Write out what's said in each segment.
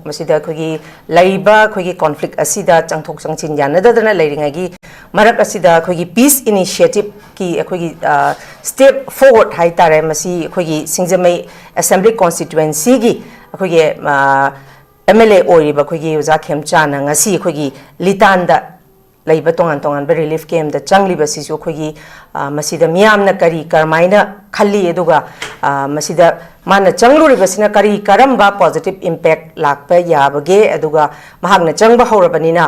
masida khoi laiba khoi conflict asida changthok changchin yanadadana leiringagi marak asida khoi peace initiative ki khoi step forward hai tare masi khoi singjamai assembly constituency gi khoi MLA oiriba khoi uja Khemchand ngasi khoi litanda laiba tongan ba relief camp da changliba sisu khoi masida miyamna kari karmaina khalli eduga masida mana changluri basina kari karamba positive impact lakpa yabage aduga mahagna changba horabanina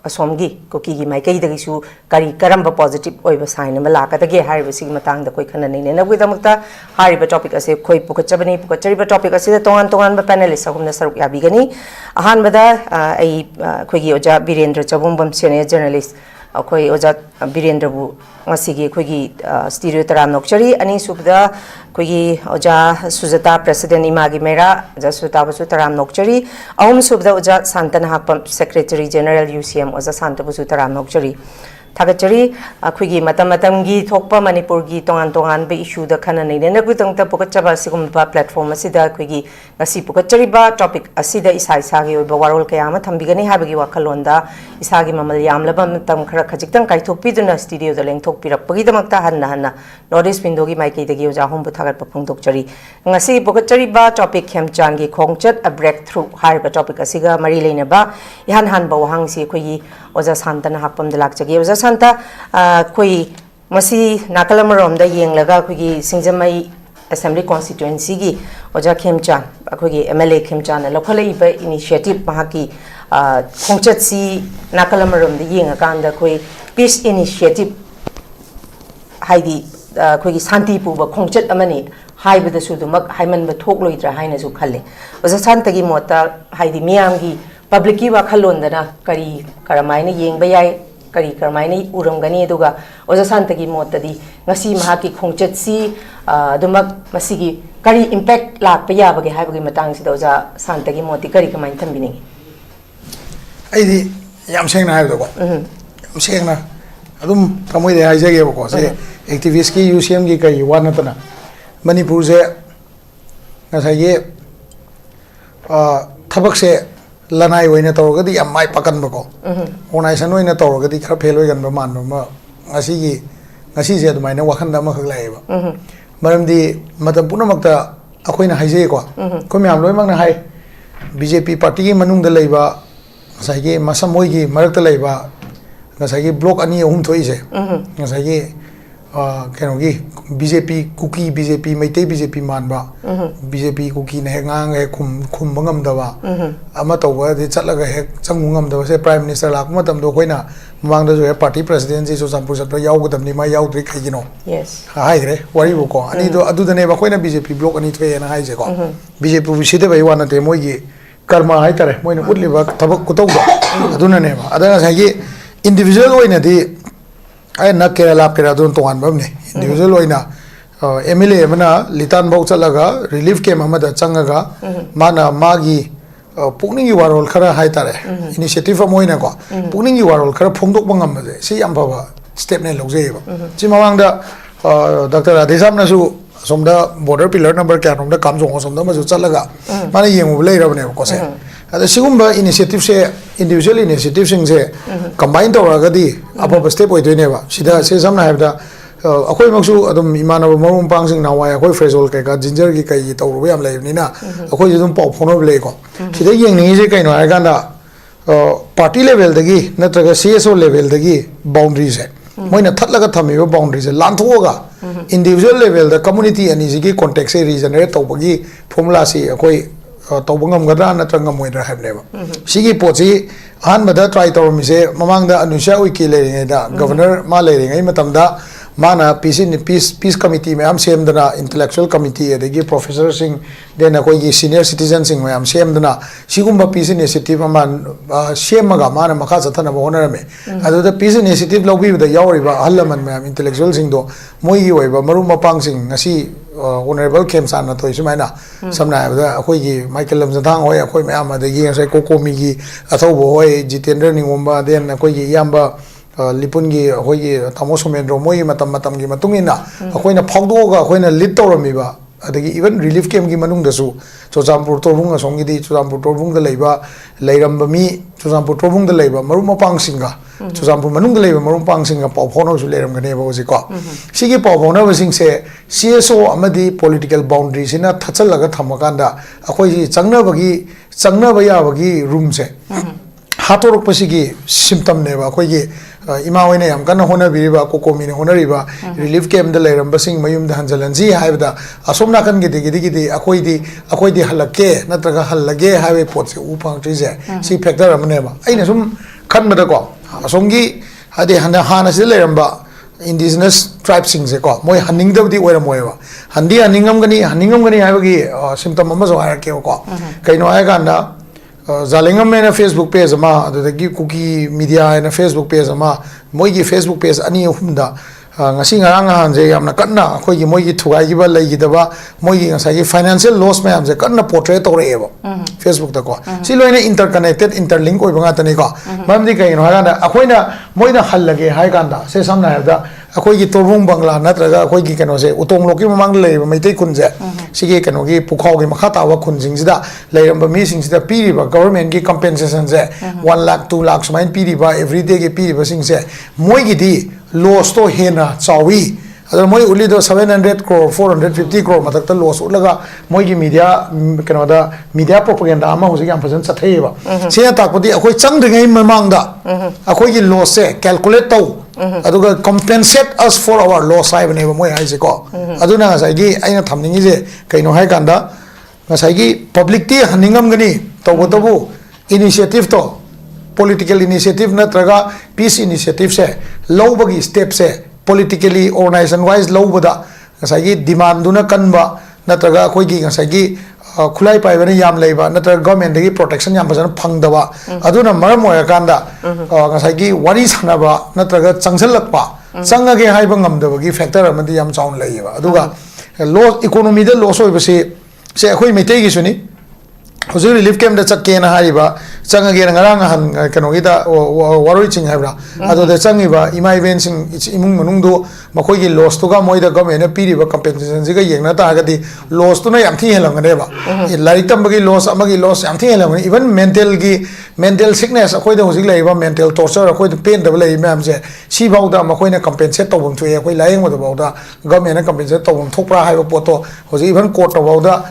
asomgi koki gi maikai dagi su kari karamba positive oiba sign ma lakadage hariba sigi matang da koi khana nei na gudamakta hariba topic ase khoi pukachabani pukachariba topic ase tongan ba panelist agumna saruk yabigani ahan bada ai khoi gi oja Birendra Chabungbam senior journalist khoi oja Birendra bu ngasigi khoi gi stereo taram nokchari ani subda khoi gi oja SUJATA president IMAGI MEIRA oja SUJATA bu taram nokchari ahum subda oja NAHAKAPAM secretary general UCM oja Santa bu taram nokchari thagachari khoi gi matam gi thokpa manipur gi tongan be issue da khana nei na gutang ta pukachaba sigum ba platform asida khoi gi ngasi pukachari ba topic asida isa gi oba warol kayama thambigani habagi wakhalonda isa gi mamal yamlaba matam khara khajiktang kaithokpi duna studio da lengthok pirakpagi damakta hanna notice window gi maiki dagi oja hom bu thagat phongdokchari ngasi pukachari ba topic Khemchand gi Khongchat a breakthrough harba topic asiga mari leina ba han ba wahang si khoi gi oja NAHAKAPAM da lakchagi oja Santa koi masi nakalamarom da yenglaga koi singjamai assembly constituency gi oja Khemchand koi MLA Khemchand lokhalai ba initiative mahaki Khongchat si nakalamarom da yengakanda koi peace initiative haidi koi santi pu ba Khongchat amani haibada su dumak haiman ba thokloidra haina su khalle oja Santa gi mota haidi miyam gi public gi wa khalondana kari karamaina yengba yai kari karmaini uramgani aduga oja Santagi motadi ngasi mahaki Khongchat si dumak masigi kari impact lakpa yabage haibagi matang si oja Santagi moti kari kamain thambini aidi yam sengna haibdo ko yam sengna adum kamoi de haijage ko se activist ki UCM gi kai wanatana manipur se ngasage thabak se lanai oina tawragadi yam mai pakan bako organization oina tawragadi khara fail oigan ba man ma ngasi je adumaina wakhanda ama khak lai ba maramdi matam punamakta akoina haije ko ko myam loi makna hai BJP party gi manung da leiba ngasai gi masamoi gi marakta leiba ngasai gi block ani ahum thoi se ngasai gi kenogi BJP cookie BJP maitei BJP manba BJP cookie ne ngang he khum bangam dawa ama tawba de chatlaga he changungam dawa se prime minister lak matam do koina mang da jo party president ji so sampur chat yaw gadam ni ma yaw dri khagino yes hai gre wari bo ko ani do adu dane ba koina BJP block ani thwe na hai je ko BJP bu side bai wana te moi gi karma hai tare moi na utli ba thabak ku tawba aduna ne ba adana sa gi individual oina di ai na Kerala pera don tongan bamne individual oina MLA mana litan bau chalaga relief camp amada changaga mana magi pukningi warol khara hai tare initiative moina ko pukningi warol khara phongdok bangam ma se yam baba step ne logje ba chi mawang da Dr. Adesam na su somda border pillar number kya nomda kam jong somda ma su chalaga mana yengu lei rabne ko se ada sigumba initiative se individual initiative sing se combine tawragadi aba step oidone ba sida se samna habda akoi maksu adum imanaba marum pangsing nawai akoi frezol kai ka ginger gi kai tawru yam lai ni na akoi judum pau phono le ko sida yengni je kai no aganda party level dagi natraga CSO level dagi boundaries hai moina thatlaga thamiba boundaries lanthoga individual level da community ani ji gi context se regenerate tawbagi formula si akoi tawbangam gadra natranga moidra hableba sigi pochi han bada try tawmi se mamangda anusha wiki le da governor ma le ngai matamda mana peace committee me am semdana intellectual committee adegi professor sing then akoi senior citizen sing me am semdana sigumba peace initiative man semaga mana makha chathana bonara me adu the peace initiative lobi da yawriba halaman me am intellectual sing do moi gi oiba marum mapang sing ngasi honorable Khemchand na thoi sumaina samna da akoi gi Michael Lamjathang hoi akoi me am adegi ngai kokomi gi athobo hoi Jitendra Ningomba then akoi gi yamba lipungi hoi tamo somendro moi matam gi matungina akoina phogdoga akoina lead tawramiba adagi even relief camp gi manung da su Chuchampur Torbung asong gi di Chuchampur Torbung da leiba leiramba mi Chuchampur Torbung da leiba marum mapang singa Chuchampur manung da leiba marum pang singa pau phono su leiram gane ba hoji ko sigi pau phono ba sing se CSO amadi political boundary sina thachal laga thamakanda akhoi changna ba ya bagi room se hatorok pasigi symptom ne ba akhoi gi ima hoine yam kana hona biriba kokomi ne hona riba relief camp da leiram basing mayum da hanjalanji haibda asomna kan gidi akhoi di halake natraga hallage haibe pot se upang tri je si factor amne ba aina sum khan mada ko asongi hade hana se leiram ba indigenous tribes sing se ko moi haning da di oira moi ba haningam gani haibagi symptom amma zo harake ko kaino ay ganda Zalingam mena Facebook page ama adagi cookie media na Facebook page ama moigi Facebook page ani humda ngasi ngarang hanje yamna kanna khoi gi moigi thugai gi ba lei gi daba moigi ngasai gi financial loss ma amje kanna portray to re ba Facebook ta ko si loina interconnected interlink oi banga tani ko mamdi kai no hana akhoina moina hallage hai ganda se samna habda akhoi gi torbung bangla natraga akhoi gi kano se utong loki mamang lei ba maitai kunje sige kano gi pukhau gi makha tawa khunjing sida leiramba mi sing sida piri ba government gi compensation je 1 lakh 2 lakh sumain piri ba every day gi piri ba sing se moi gi di loss to hena chawi adar moi uli do 700 crore 450 crore matakta loss ulaga moi gi media kano da media propaganda ama hoji yam phajan chathai ba sina takpati akhoi changdringai mamang da akhoi gi loss se calculate tau aduga compensate us for our loss hai bane moi hai se ko aduna ngasai gi aina thamningi je kaino hai kanda ngasai gi public ti haningam gani tobu initiative to political initiative natraga peace initiative se lowbagi step se politically organization wise lowbada ngasai gi demand duna kanba natraga khoi gi ngasai gi khulai pai bane yam leiba natraga government gi protection yam bajana phangdaba aduna maram oya kanda ngasai gi wari sanaba natraga changsalakpa changage haiba ngamdaba gi factor amadi yam chaun leiba aduga loss economy da loss oibase se khoi meitei gi suni Huzur relief camp da chakke na hariba changage ngarang han kano gida waroi ching habra ado da changiba ima event sing imung manung do makoi gi loss to ga moi da government na piri ba compensation ji ga yengna ta ga di loss to na yam thi helang ne ba lai tam gi loss amagi loss yam thi helang even mental sickness akoi da huzig lai ba mental torture akoi da pain da lai mam je si bau da makoi na compensate to bum thue akoi lai ngo da bau da government na compensate to bum thokra hai ba poto huzig even court to bau da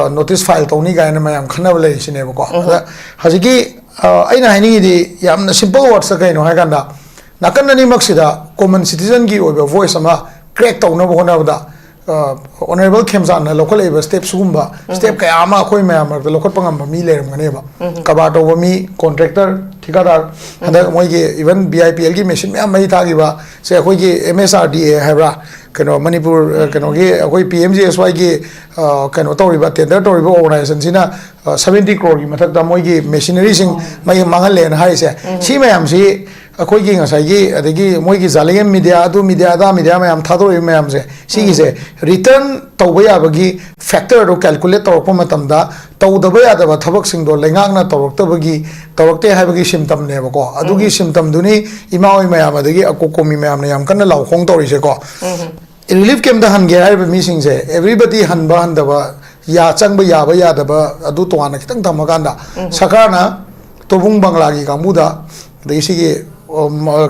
notice file to ni ga na mayam khana lei sine ba ko hazigi aina haini di yamna simple words ka ino ha ganda nakan ni maksida common citizen gi oiba voice ama crack to na bona da honorable Khemchand na local eba step sugumba step ka ama khoi mayam da local pangam mi leram ngane ba kaba to mi contractor thikadar handa moi gi even BIPL gi machine me mai tha gi ba se khoi gi MSRDA habra kano manipur kano gi khoi PMGSY gi kano toriba tender toriba organization sina 70 crore gi mathak da moi gi machinery sing mai mangal len hai se si mayam si akhoi gi ngasai gi adagi moi gi zalingem media mayam thadoi mayam se si gi se return tawba ya bagi factor ro calculate torpa matam da tawdaba ya da thabak sing do lengak na torokta bagi torokte hai bagi symptom ne ba ko adugi symptom duni imaoi mayam adagi akokomi mayam ne yam kana law khong tori se ko relief camp da han ge hai ba mi sing se everybody han da ba ya chang ba ya da ba adu to ana kitang thamaganda sakarna tobung bangla gi kamuda desi gi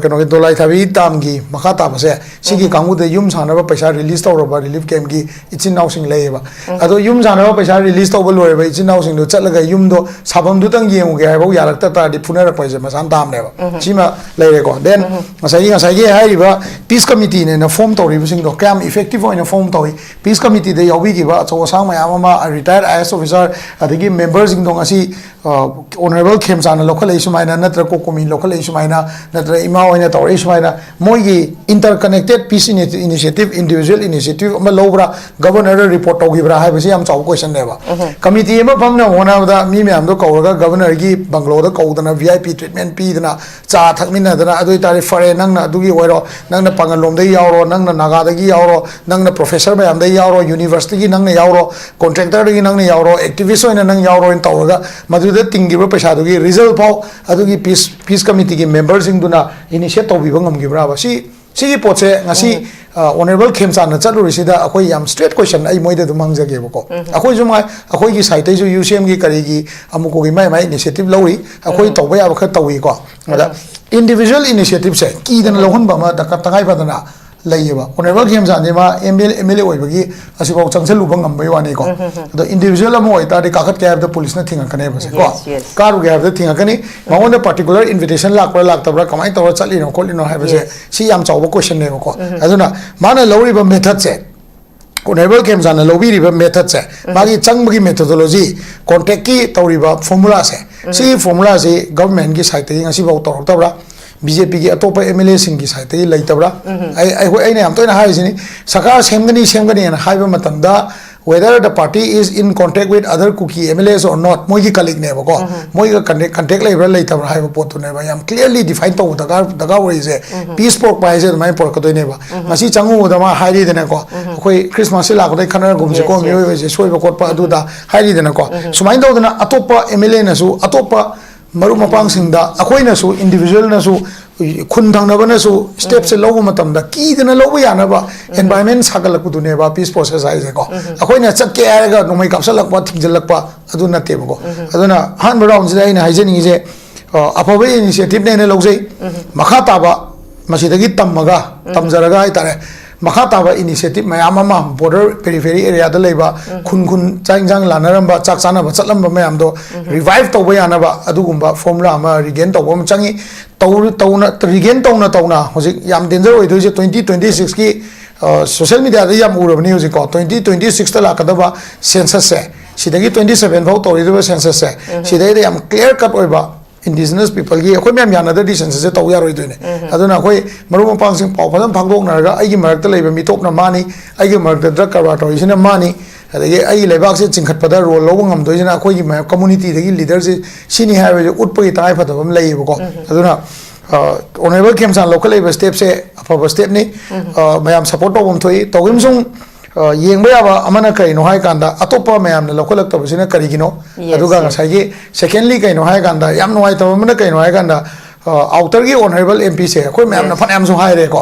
kano ke dolai thabi tam gi makha ta base sigi kangu de yum sana ba paisa release to ba relief camp gi ichin naw sing leba ado yum sana ba paisa release to ba loi ba ichin naw sing do chatlaga yum do sabam du tang yemu ge ba yarak ta di phuna ra paisa masan tam ne ba chima leire ko then masai ge hai ba peace committee ne na form to ri sing do cam effective oina form to peace committee de yobi gi ba so sang ma ama retired IS officer adigi members sing dong asi honorable Khemchand local ismaina natra ko komi local ismaina natra ima oina to ismaina moigi interconnected peace initiative individual initiative ama lobra governor report to gibra hai basi am chaw question ne ba committee ma famna hona da mi me am do ko ga governor gi banglo da ko dana VIP treatment pi dana cha thakmina dana adoi tari fare nang na dugi oiro nang na pangalom dai yauro nang na naga da gi yauro nang na professor ba am dai yauro university gi nang na yauro contractor gi nang na yauro activist oina nang yauro in tawga madu da tingiba paisa result pau adugi peace committee ki members duna initiate to bibang am gibra ba si sigi poche ngasi honorable Khemchand na chalu risida akoi yam straight question ai moide du mangjage bako akoi jumai akoi gi site ju UCM gi kari gi amuko gi mai initiative lawi akoi tawba ya bakha tawi ko ada individual initiative se ki dan lohun ba ma takai badana laiba honorable Khemchand ma MLA oibagi asibau changsalu bangam bai wani ko the individual amo ita de kakat ke the police na thinga kane base ko karu ge the thinga kane maon the particular invitation lak tabra kamai taw chali no kolino ha base si yam chawba question ne ko aduna mana lori ba method se honorable Khemchand na lobi ri ba method se magi changbagi methodology contact ki tawriba formula se si formula se government gi site gi ngasi bau tor tabra BJP की अतोप MLA Singh की side ये लेतबरा आई ने हम तो ना high सिनी सरकार सेमगनी ना high बमतंदा whether the party is in contact with other cookie MLAs or not मोई की colleague ने बको मोई का contact लेबर लेतबरा हाई बपोतु ने बा हम clearly define तो दगा वही से peace pork पाए से मैं pork तो ने बा मसी चंगु उधमा हाई देने को कोई क्रिसमस से लागो दे खनर घूम से को मियो वैसे सोई बकोट पा दूधा हाई देने को सुमाइन तो उधना अतोप MLA ने सु अतोप मरु मपांग सिंदा अखोई नसु इंडिविजुअल नसु खुन थांगनब नसु स्टेप से लोगो मतमदा कीदना लोगो यानबा एनवायरनमेंट सागलकपुदुनेबा पीस प्रोसेस आइजे को अखोई न चक्के आएगा नोमै कापसलकपा थिंजलकपा अदु नतेबको अदुना हान राउंड से आइना हाइजेनिंग जे अफबे इनिशिएटिव ने लौजै मखा ताबा मसिदगी तमगा तमजरगा हाइतारे मखा ताबा इनिशिएटिव मयाम अमा बॉर्डर पेरिफेरी एरिया द लेबा खुन चाइंजांग लानरंबा चाक चानाबा चलंबा मयाम दो रिवाइव तौबा यानबा अदुगुंबा फॉर्मुला अमा रिगेन तौबा चंगी तौना रिगेन तौना होजिक याम डेंजर ओइदोजे 2026 की सोशल मीडिया द याम उरबनी होजिक 2026 ता लाकदबा सेंसस से सिदगी 27 फाउ तौरिदबा सेंसस से सिदगी याम क्लियर कट ओइबा indigenous people की अखोई मैम याना दी सेंसस से तौ यारोइ दोने अदुना अखोई मरु मपांग सिंग पाव फदम फागदोकनारगा आइगी मरक्ता लेबा मितोपना मानी आइगी मरक्ता ड्रग करवा तौइसिना मानी अदगी आई लेबाक से चिंखतपदा रोल लोब ngamदोइसिना अखोई मै कम्युनिटी दगी लीडर से सिनी हाइबे उटपगी ताइ फदबम लैबको अदुना honorable Khemchand लोकल लेबा स्टेप से अफब स्टेप नि मैम सपोर्ट तौबम थोइ तौगिम सुं येंबा याबा अमना कइनो हाय कांदा अतोपा मैम ने लोकलक्तबसिना करिगिनो अदुगा ngसाइगी सेकेंडली कइनो हाय कांदा याम नोय तबमना कइनो हाय कांदा आउटर की ऑनरेबल एमपी से कोई मैम ने फनाम सु हाय रे को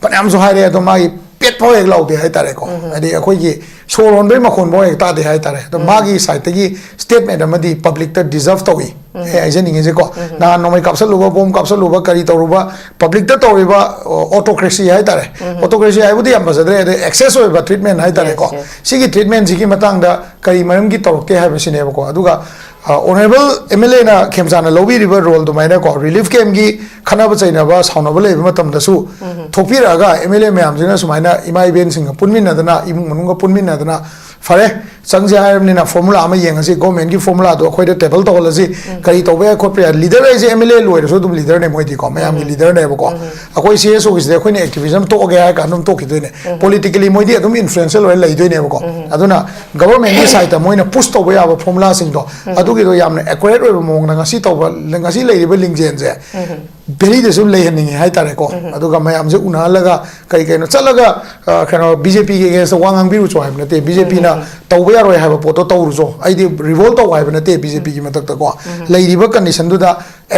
फनाम सु हाय रे तो मागी पेट फो एक लाउदे हाय तारे को अदि अखोई की सोरोन बे मखोन बो एक तादे हाय तारे तो मागी साइड की स्टेटमेंट अमदी पब्लिक त डिजर्व तोई ए आइजनिंग जे को ना नोमै कापसलुबा बोम कापसलुबा करी तौरुबा पब्लिक त तौरिबा ऑटोक्रेसी हाय तारे ऑटोक्रेसी हाय बुदी हम बजदरे दे एक्सेस होइबा ट्रीटमेंट हाय तारे को सिगी ट्रीटमेंट सिगी मतंगदा करी मरम की तौरते हाय बसिने को अदुगा honorable MLA na Khemchand na lobby river role to maina ko relief camp gi khana ba chaina ba sauna ba le matam da su thopira ga MLA ma'am jina sumaina ima iben sing punmin na dana imung manung ga punmin na dana fare changja ni na formula ama yeng asi government gi formula do khoi de table to lasi kari to ba khot pra leader ai MLA loi so dum leader ne moi di ko ma'am gi leader ne ba ko akoi CSO gi de khoi ne activism to ga ka num to ki de ne politically moi di adum influential loi lai de ne ba ko aduna government gi side moi na push to ba ya ba formula sing do की तो यामने accurate ओइबा मोंग ना ngasi तौबा ngasi लेरिबा लिंगजेन जे बेली दे सुम लेहनिंग हाय तारे को अदुगा मयाम जे उना लगा कई कई न चलगा खनो बीजेपी के गेस वांगांग बिरु चो हाइब नते बीजेपी ना तौबा यारोय हाइबा पोतो तौरु जो आइदि रिवोल्ट तौ हाइब नते बीजेपी की मतक त को लेरिबा कंडीशन दुदा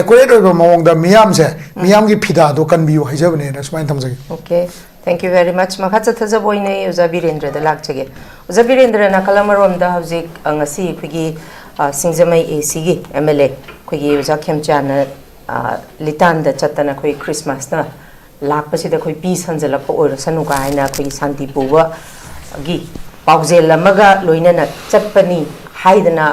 एक्यूरेट ओइबा मोंग दा मियाम से मियाम की फिदा दो कनबियु हाइजबने न सुमाइन थमजगे okay Thank you very much. Makhatsa thaja boine uza Birendra da lakchage. Uza Birendra na kalamarom da hauzik ngasi khigi Singjamai AC gi MLA khigi uza Khemchand na litan da chatana khoi Christmas na lakpasi da khoi peace hanjalak oira sanu ka haina khoi santi puwa gi paujel lamaga loina na chatpani haidana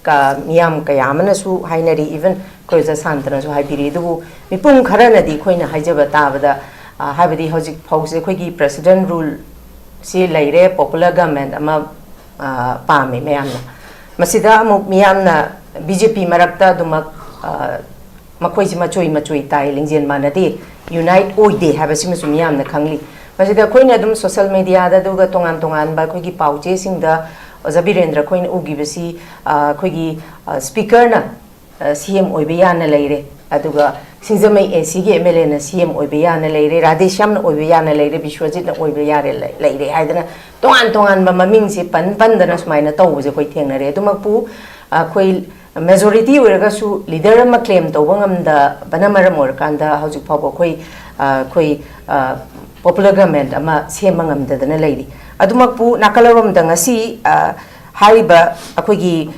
ka miyam kayamana su hainari even khoi za santana su haibiri du mipung khara na di khoi na haijaba tabada हाबदी हजिक फौजे खोगी president rule सी लेरे popular government अमा पामे मैमना मसिदा अमुक मियामना BJP मरक्ता दुमक मखोइसि मचोई ताई लिंजेन मानदे unite ओइदे हाबसि मसु मियामना खंगली मसिदा खोइना दुम सोशल मीडिया दा दुगा तोंगान बा खोगी पाउचे सिंगदा ओजा बिरेंद्र खोइन उगिबसि खोगी स्पीकर ना सीएम ओइबे याना लेरे अदुगा सिंजमई एसी के एमएलए ना सीएम ओइबे याना लेरे राधेश्याम ना ओइबे याना लेरे विश्वजित ना ओइबे यारे लेरे हाइदना तोंगान बा ममिंग से पन दना सुमाइना तौबजे खोइ थेंगनरे दुमकपु खोइ majority oiragasu leader ama claim tawba ngamda banamaram oirkanda haujuk phabo khoi popular government ama sema ngamdadana leiri adumakpu nakalaromda ngasi hariba akoigi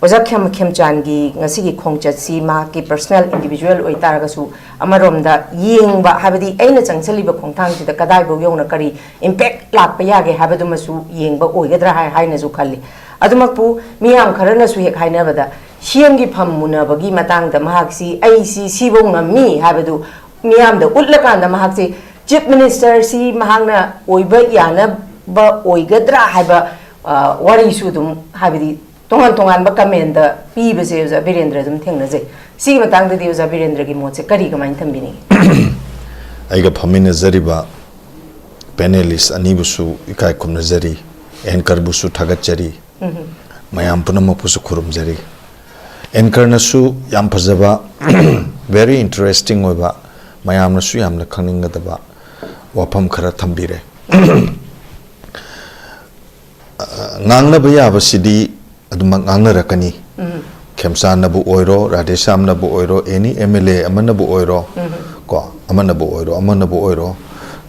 oja Khemchand gi ngasi gi Khongchat si ma ki personal individual oitaragasu amaromda yengba habadi aina changchaliba khongthang sida kadai bo yona kari impact lakpa yage habadu masu yengba oigadra haina ju khalli adumakpu miyam kharana su hek haina bada CM gi phammuna bagi matang da mahaksi aisi sibo ngami habadu miyam da utlakanda mahaksi chief minister si mahangna oiba yana ba oigadra haiba wari su dum habidi tongan ba comment da pi bese uza Birendra dum thengna je si matang da uza Birendra gi moche kari kamain thambini aiga phamina zariba panelist anibusu ikai kumna zari anchor busu thagachari mayam punama pusu khurum zari anchor na su yam phajaba very interesting oiba mayam na su yamna khangninga daba wafam khara thambire ngangna baya basidi aduma ngangna rakani Khemchand nabu oiro Radhesham nabu oiro any MLA amanabu oiro ko amanabu oiro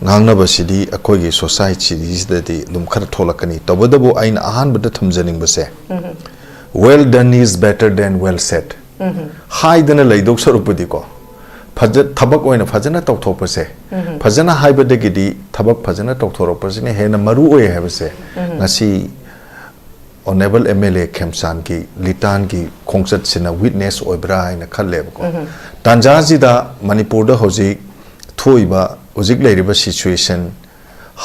ngangna basidi akogi society dadi dum khar tholakani tobadabu aina ahan bada thamjaning base well done is better than well said haidana laidok sarupudi ko thabak oina phajana tawthopase phajana haibadagidi thabak phajana tawthoropasine hena maru oye habase ngasi honorable MLA Khemchand ki litan ki Khongchat sina witness oibra ina khalleb ko tanjaji da manipur da hoji thoiba hojik leiriba situation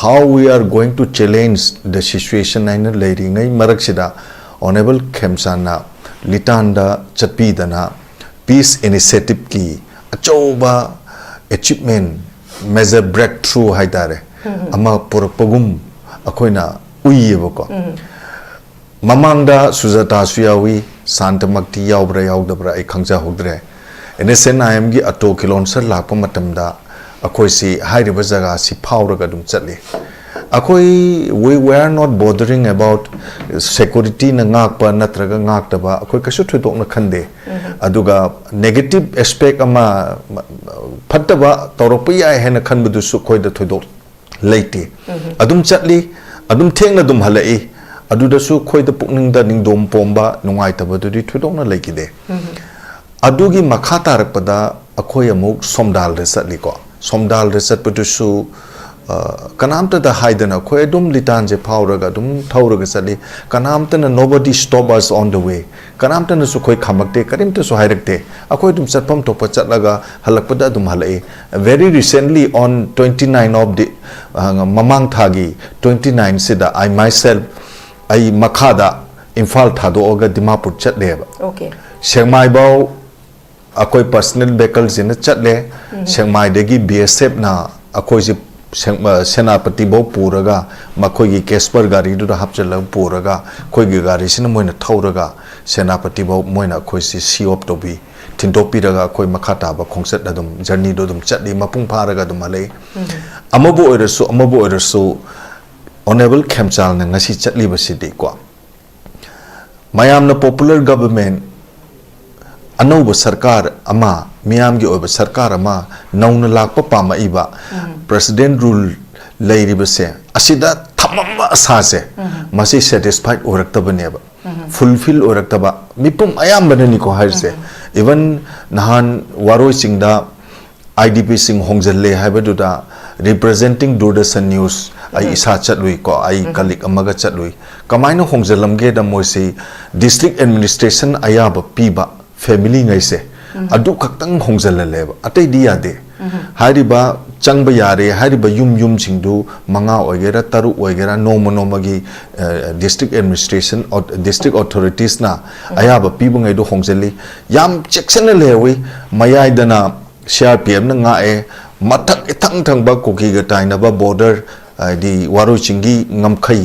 how we are going to challenge the situation ina leiri ngai marak sida honorable Khemchand na litan da chatpi dana peace initiative ki achoba achievement major breakthrough haidare ama purpagum akoina uyeba ko mamangda SUJATA suyawi santamakti yaubra yaudabra ai khangja hogdre NSNIM gi ato kilonsar lakpa matamda akoi si hairiba jaga si phawraga dum chatli akoi we were not bothering about security na ngakpa natraga ngaktaba akoi kasu thudok na khande aduga negative aspect ama phattaba tawropa ya hena khanbudu su khoida thudok leite adum chatli adum thengna dum halai adudasu khoida pukningda ningdom pomba nungai tabadudi thudokna laikide adugi makha tarakpada akhoi amuk somdal resatli ko somdal resat putusu kanamta da haidana khoi dum litan je phawraga dum thauraga sali kanamta na nobody stop us on the way kanamta na su khoi khamakte karimta su hairakte akhoi dum chatpam topa chatlaga halakpada dum halai very recently on 29 of the mamang thagi 29 sida I myself ai makhada imphal thado oga dimapur chatle okay sengmai bau akoi personal vehicle jina chatle sengmai degi BSF na akoi ji senapati bau puraga makoi gi kesper gari du hapchala puraga koi gi gari sina moina thauraga senapati bau moina koi si siop to bi tintopi raga koi makhata ba Khongchat adum journey do dum chatli mapung pharaga dum alai amabu oirasu honorable Khemchand na ngasi chatli basidi ko mayam na popular government anauba sarkar ama miyam gi oba sarkar ama nauna lakpa pama iba president rule leiri base asida thamama asase masi satisfied oraktabane ba fulfill oraktaba mipum ayam banani ko haise even nahan waroi singda IDP sing hongjalle haibaduda representing Doordarshan News ai isa chatlui ko ai kalik amaga chatlui kamaina hongjalamge da moisi district administration ayaba piba family ngai se adu khaktang hongjalale ba atei di yade hariba changba yare hariba yum singdu manga oigera taru oigera noma gi district administration or district authorities na ayaba piba ngai do hongjali yam checksana lewi mayai dana CRPM na nga matak itang ba koki ga taina ba border di waro chingi ngamkhai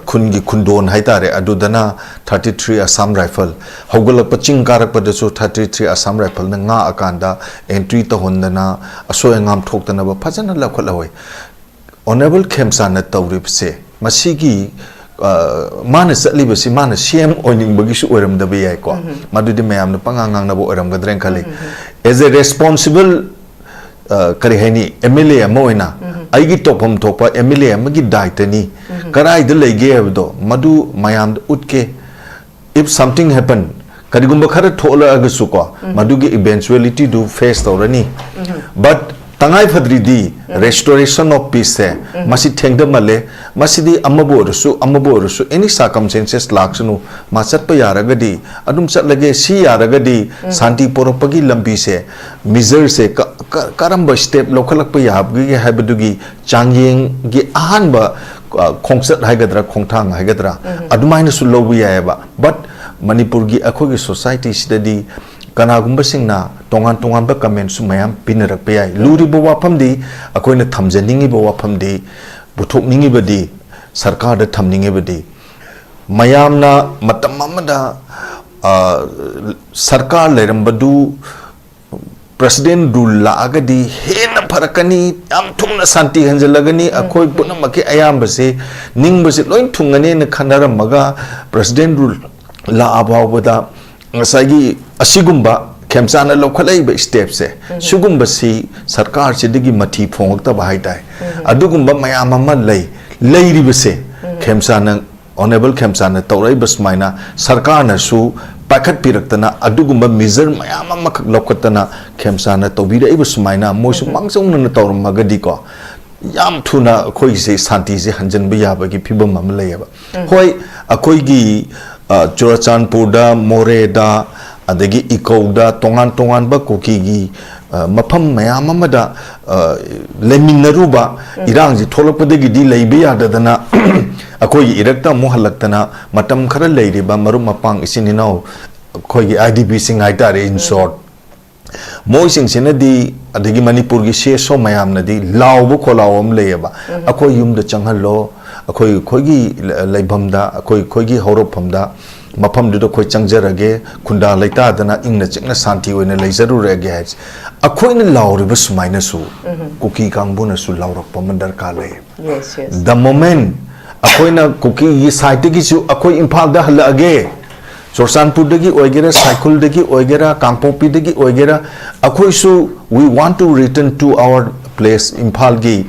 khungi khundon haitare adudana 33 Assam rifle haugalak paching karak padasu 33 Assam rifle na nga akanda entry ta hondana aso engam thoktana ba phajana lakhalawai honorable Khemchand na tawrip se masigi mana satli basi mana CM oining bagi su oram da bayai ko madu di mayam na pangangang na bo oram gadren khali as a responsible kari hani MLA amoina aigi topam topa MLA amagi daitani karai de lege abdo madu mayam utke if something happen karigumba khara thola agasu ko madu gi eventuality do face tawrani but tangai phadri di restoration of peace hai masi thengda male masi di amabu rusu any circumstances laksanu ma chatpa yaragadi adum chatlage si yaragadi santi poropagi lambi se measure se karamba step lokhalakpa yabgi habadugi changyeng gi ahanba khongchat haigadra khongthang haigadra adumaina su lobu yaiba but manipur gi akhogi society sidadi kanagumba singna tongan tongan ba comment su mayam pinarak pe ai luri bo wafam di akoina thamjaningi bo wafam di buthokningi badi sarkar da thamningi badi mayam na matam amada sarkar leram badu president rule la agadi hena pharakani am thungna santi hanjalagani akoi punamake ayam base ning base loin thungane na khanaram maga president rule la abawada ngasagi asigumba Khemchand lokhalaiba steps se sugumba si sarkar se digi mathi phongta ba haidai adugumba mayam ama leiriba se Khemchand honorable Khemchand tawrai basmaina sarkar na su pakhat piraktana adugumba measure mayam ama lokhatana Khemchand tawbira iba sumaina moisu mangchong na tawrmagadi ko yam thuna khoi se santi se hanjan ba yaba gi phibam am leyaba hoi akoi gi Churachandpur da More da adagi Iko da tongan ba koki gi mafam mayam amada leminaruba irang ji tholakpadagi di leibe yadadana akoi irakta mohalaktana matam khara leiriba marum mapang isininaw khoi gi IDP sing haitare in short moi sing sinadi adagi Manipur gi sheso mayam nadi lawbu kholawam leyaba akoi yum da changhallo akoi khoigi leibhamda akoi khoigi haurophamda mafamdu khoi changjarage khunda leita dana ingna chingna santi oina leizarurage hais akoina lauriba sumaina su kuki kangbuna su laurakpa mandar ka le yes the moment akoina kuki yi site gi su akoi imphal da halage Churachandpur dagi oigera cycle dagi oigera Kangpopi dagi oigera akoi su we want to return to our place Imphal gi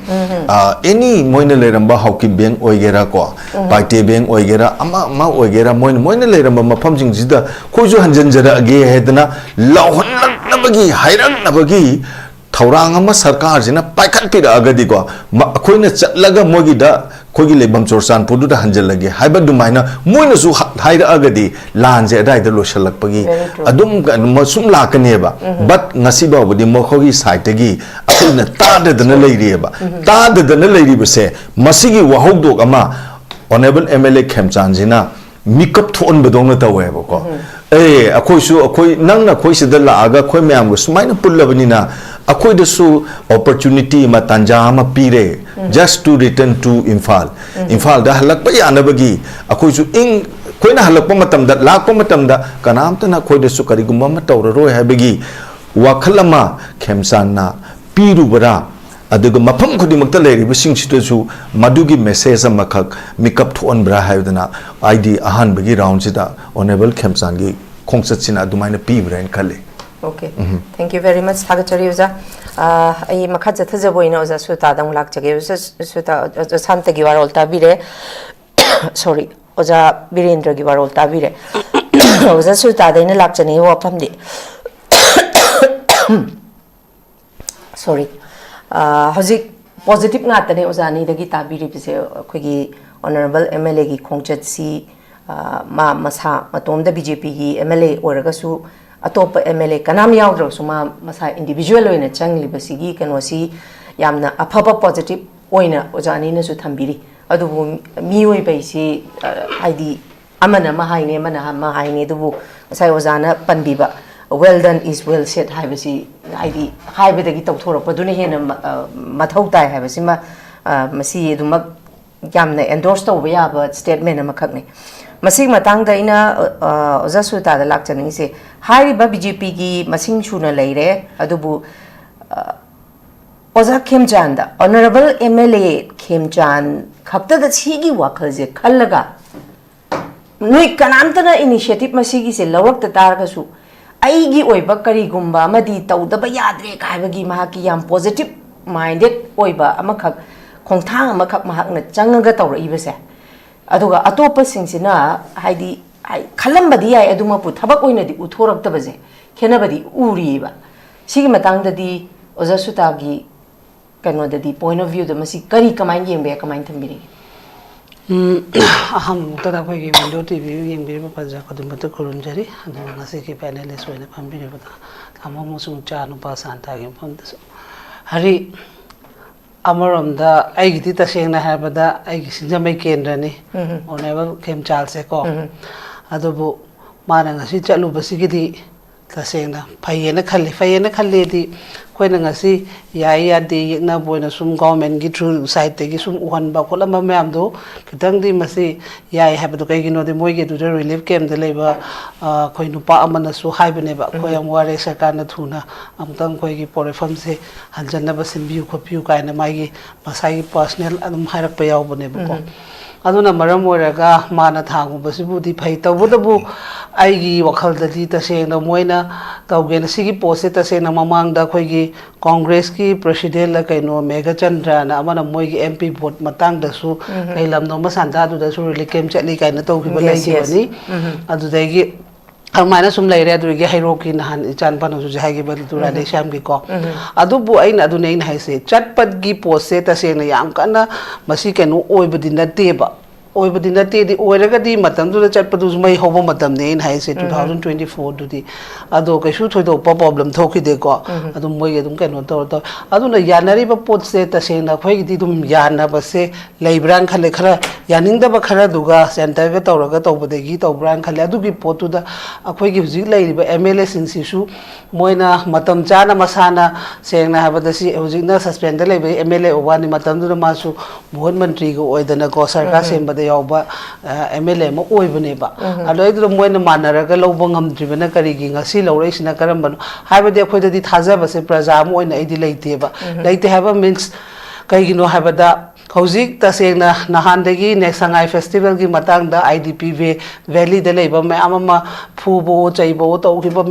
any moina leramba hauki beng oigera ko paite beng oigera ama oigera moina leramba mafam jing jida khoju hanjanjara age hedna lawhan nabagi hairang nabagi thaurang ama sarkar jina paikhat pira agadi ko khoina chatlaga mogi da khogi lebam Churachandpur du da hanjalage haiba dumaina moina su haira agadi lanje dai da loshalakpagi adum masum lakaneba but ngasi ba bodi mo khogi site gi akina tadadana leiriba tadadana leiribase masigi wahogdok ama honorable MLA Khemchand jina mikap thon badong taweba ko akoi nangna khoi sida la aga khoi myam go sumaina pullabani na akoi da su opportunity ma tanja ma pire just to return to Imphal da halakpa yanabagi akoi su ing khoina halakpa matam da lakpa matam da kanamta na khoi da su karigumba ma tawraroi habagi wakhalama Khemchand na piru bara aduga mafam khodimakta leiriba singsidasu madugi message amakak mikap thon bra haidana ID ahan bagi round sida honorable Khemchand gi khongchat sina adumaina pi brain khale okay thank you very much thagachari uza ai makha jatha boina uza suta dang lak jage uza suta santa gi warol tabire sorry uza Birendra gi warol tabire uza suta daina lak chani wapam di sorry Hazik positive ngatane ozani dagi tabiri bise khogi honorable MLA gi Khongchat si ma masa matomda BJP gi MLA oraga su atop MLA kanam yaudro su ma masa individual oina changli basigi kanosi yamna afaba positive oina ozani na su thambiri adubu mioi baisi ID amana ma haine mana ma haine dubu sai ozana panbiba well done is well said haibasi ID haibadagi tawthorappa duna hena mathau tai haibasi ma masi eduma yamna endorse tawba yaba statement amakhakne masig matang da ina oza suta da lakchani se hariba BJP gi masing chuna leire adubu oza Khemchand honorable MLA Khemchand khapta da chigi wakhal je khallaga noi kanamtana initiative masigi se lawak ta tar ka su aigi oiba karigumba amadi tawdaba yadre kaibagi mahaki yam positive minded oiba amakhak khongthang amakhak mahakna changaga tawraiba se aduga atopa singsina haidi khalambadi yai aduma pu thabak oinadi uthoraktaba je khenabadi uriba sigi matangdadi oza sutagi kanodadi point of view da masi kari kamain yengbe kamain thambiri aham tada ko gi window tv yengbe ba paja kadum bata kurun jari adu ngasi ki panelist wena phambiri bata amo musung cha nu pa santa gi pham da hari amaram da ai gi ta seng na ha bada ai gi sinja mai kendra ni onever Khemchand se ko adu bu mana ngasi chalu basi gi di tasena phayena khalle di khoina ngasi yai ya de yekna boina sum government gi through side te gi sum uhan ba kholama myam do kitang di masi yai ha ba do kai gi no de moi ge du relief camp de leba khoi nu pa amana su hai bane ba khoi am ware sarkar na thuna amtang khoi gi porefam se hanjanna ba simbiu khopiu kai na mai gi masai personal adum hairak pa yaw bane ba ko aduna maram moiraga mana thangu basibu di phai tawbudabu aigi wakhal dadi tasena moina tawgena sigi pose tasena mamang da khoi gi congress ki president la kaino Khemchand na amana moi gi mp vote matang da su kai lam no masanda du da su likem chali kaina taw ki balai gi bani adu dai amana sum lai re du gi hairo ki nahan chan panu su jai gi bal du ra de sham gi ko adu bu ain adu nei hai se chatpat gi pose tasena yam kana masi kenu oi budi na teba oibadi nate di oiragadi matam du chatpadu mai hobo matam ne in hai se 2024 du di ado kaisu thoido problem thoki de ko adu moi adum keno to adu na yanari ba pot se ta se na khoi gi dum yana ba se leibran khale khara yaning da ba khara duga center ga tawraga tawbade gi tawbran khale adu gi potu da akhoi gi hujik lai ba mla sin si su moina matam chana masana sengna ha ba da si hujik na suspend lai ba mla obani matam du ma su mohon mantri go oidana ko sarkar sem ba yauba MLA ma oibane ba aloi du moina manaraga lobang amdribana karigi ngasi lawraisina karambano haibade akhoi di thajaba se praja mo oina idi leite ba leite haba means kaigino habada hojik tasena nahandagi next sangai festival gi matang da IDP valley de leiba me amama phubo chaibo tawkiba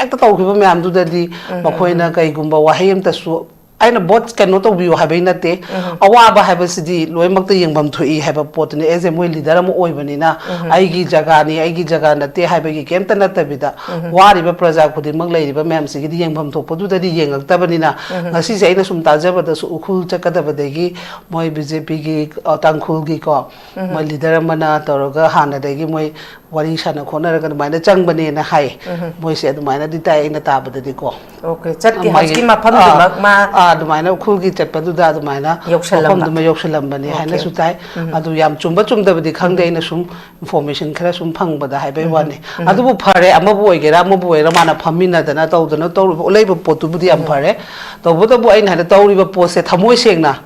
ekta tawkiba me amdu dadi makhoina kaigumba wahayem tasu aina bot kano to biu habai na te awa ba haba sidi loimak ta yengbam thui haba pot ne eze moi leader mo oi bani na ai gi jaga na te haba gi kem ta na ta bida wari ba praja khudi mak lai ba mem sigi di yengbam thok podu da di yengak ta bani na ngasi se aina sum ta jaba da su ukhul chakada ba de gi moi BJP gi tangkhul gi ko moi leader mana toroga hana de gi moi wari sana khona ra kan maina chang bani na hai moi se du maina di tai na ta ba de ko okay chat ki haski ma pham du mak ma adumana khul gi chapadu da adumana yokshalam dum yokshalam bani haina su tai adu yam chumba chumda badi khangde ina sum information khara sum phang bada hai bai wani adu bu phare amabu oigera amabu oira mana phamina dana tawdana taw olaiba potu budi am phare tawbuda bu aina hada tawri ba pose thamoi sengna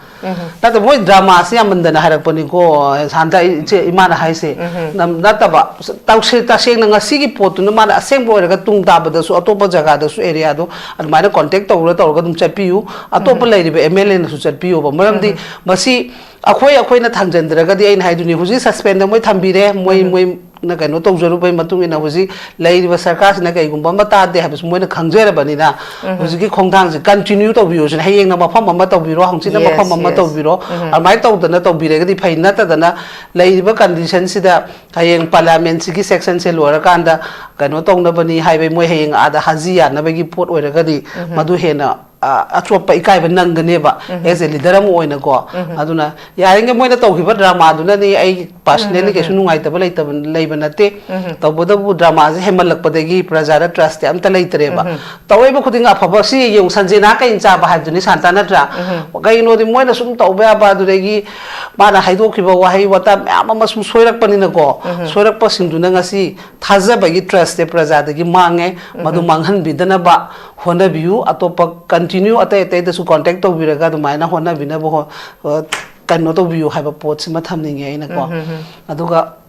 ta to moi drama se amandana harak pani ko santa che imana hai se nam nataba tawse ta sengna ngasi gi potu na mana aseng boiraga tung da bada su atopa jaga da su area do adumana contact tawra tawra dum chapiu atop lairibe MLA na su chatpiu ba maramdi masi akhoi na thangjandraga di ain haiduni huji suspend moi thambire moi na kaino tawjaru bai matung ina huji lairiba sarkar sina kai gumba mata de habis moi na khangjera bani na huji ki khongthang je continue to biu jin hayeng na mafam amma to biro hangchi na mafam amma to biro amai to dana to bire ga di phaina ta dana lairiba condition sida hayeng parliament sigi section se lora kanda kaino tong na bani haibai moi hayeng ada hajiya na bagi pot oiraga di madu hena atropa ikai ba nangane ba as a leader mo oina ko aduna yaringe moina tawhiba drama aduna ni ai personally ke sunu ngai ta balai ta leiba nate tawboda bu drama je hemalak padagi prajara trust am ta leitre ba tawai ba khuding afaba si yung sanjena ka incha ba haduni santana tra gai no di moina sum tawba ba duregi mana haido khiba wahai wata ama sum soirak panina ko soirak pa singduna ngasi thaja ba gi trust te prajada gi mange madu manghan bidana ba hona biu atopa continue ate da su contact to biraga du maina hona bina bo kanno to biu haiba pot sima thamninge ina ko aduga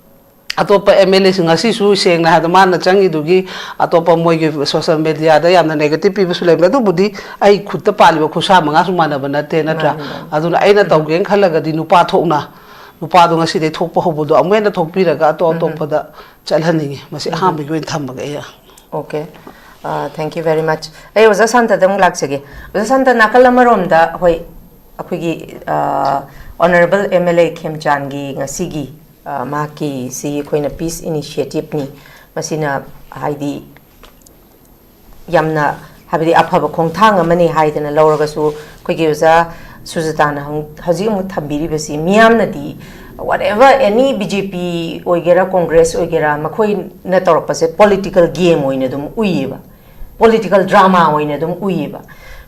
atopa MLA singa si su sengna ha man na changi dugi atopa moi ge social media da yamna negative pi su lebla du budi ai khutta paliba khusa manga su mana bana te na tra aduna aina tawgen khalaga di nu pa thokna नुपादो ngasi de thokpa hobodo amena thokpiraga to pada chalhaningi masi ahambi goin thambaga ya okay thank you very much ai oza santa dam laksege oza santa nakal amarom da hoi akhigi honorable MLA Khemchand gi ngasi gi ma ki si khoina peace initiative ni masina haidi yamna habidi aphaba khongthang amani haidana lawragasu khoigi oza SUJATA na haji mu thambiri basi miyam na di whatever any BJP oigera Congress oigera makhoi na torpase political game oina dum uiba political drama oina dum uiba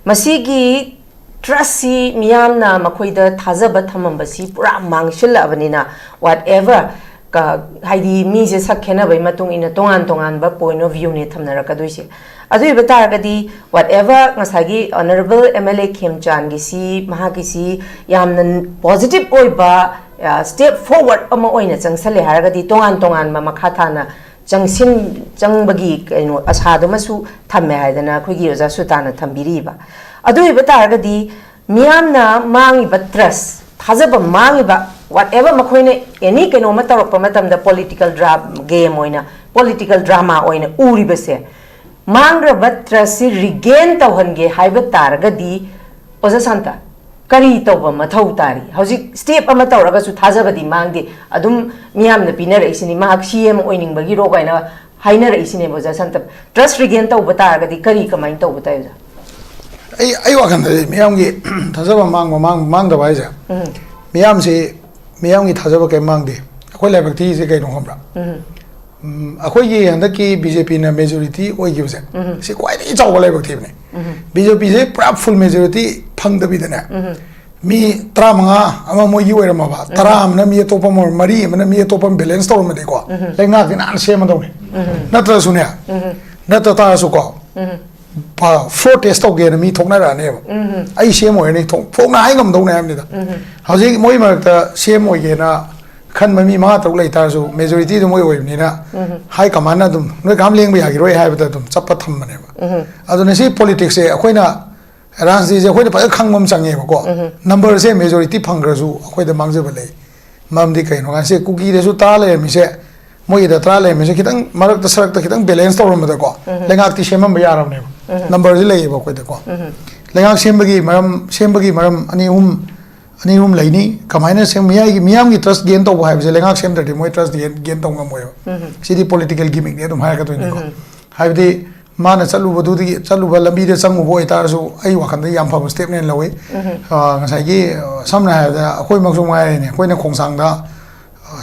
masigi trust si miyam na makhoi da thajaba thamam basi pura mangshil abanina whatever ka haidi mi je sakhena bai matung ina tongan ba point of view ne thamnara ka doise adu ibata gadi whatever ngasagi honorable MLA Khemchand gi si maha gi si yamna positive oiba step forward ama oina changsale haragadi tongan ma makhathana changsin changbagi kaino asadu masu thamme haidana khogi oja sutana thambiriba adu ibata gadi miyamna mangi batras thajaba mangi ba whatever makhoine any kaino matarokpa matamda political game oina political drama oina uri base mangra batrasi regain tawhange haiba taragadi oza santa kari tawba mathau tari hauji step ama tawraga su thajabadi mangde adum miyam na pinara isini mahak CM oining bagi ro gaina hainara isine oza santa trust regain tawba taragadi kari kamain tawba tayoja ai wakan de miyam gi thajaba mang da baija miyam se miyam gi thajaba ke mangde akoi laibak thi se kaino homra akoi ye handa ki BJP na majority oi gi se se kwai ni chaw laibak thi ne BJP se prap full majority phang da bi de na mi tramanga ama mo yi wer ma ba tram na mi to pa mo mari na mi to pa balance to ma de ko le nga ki na se ma do ne na tra su ne na ta su ko pa floor test to ge na mi thok na ra ne ai se mo ne thok phok na ai ngam do ne am ni da ha ji moi ma ta se mo ge na khan ma mi ma to lai ta su majority do moi oi ni na hai command na dum noi kam leng ba ya gi roi hai ba ta dum chap pa tham ma ne ba adu ne si politics se akoi na ransi je khoi pa khang mam change ba ko number se majority phangra su khoi da mangje ba le mam di kai no ga se cookie de su ta le mi se moi da tra le mi se kitang marak ta sarak ta kitang balance to rom da ko lengak ti semam ba yaram ne number je le ba khoi da ko lengak sembagi maram ani hum laini kamaina sem miyam gi trust gain to ba hai se lengak sem da de moi trust gain to ngam moi si di political gimmick ne dum ha ka to ni ko hai di mana chalu badu di chalu ba lambi de changu boi tar su ai wa khan da yam pham step ne lawi ngasai gi samna ha da khoi mang sung mai ne khoi na khongsang da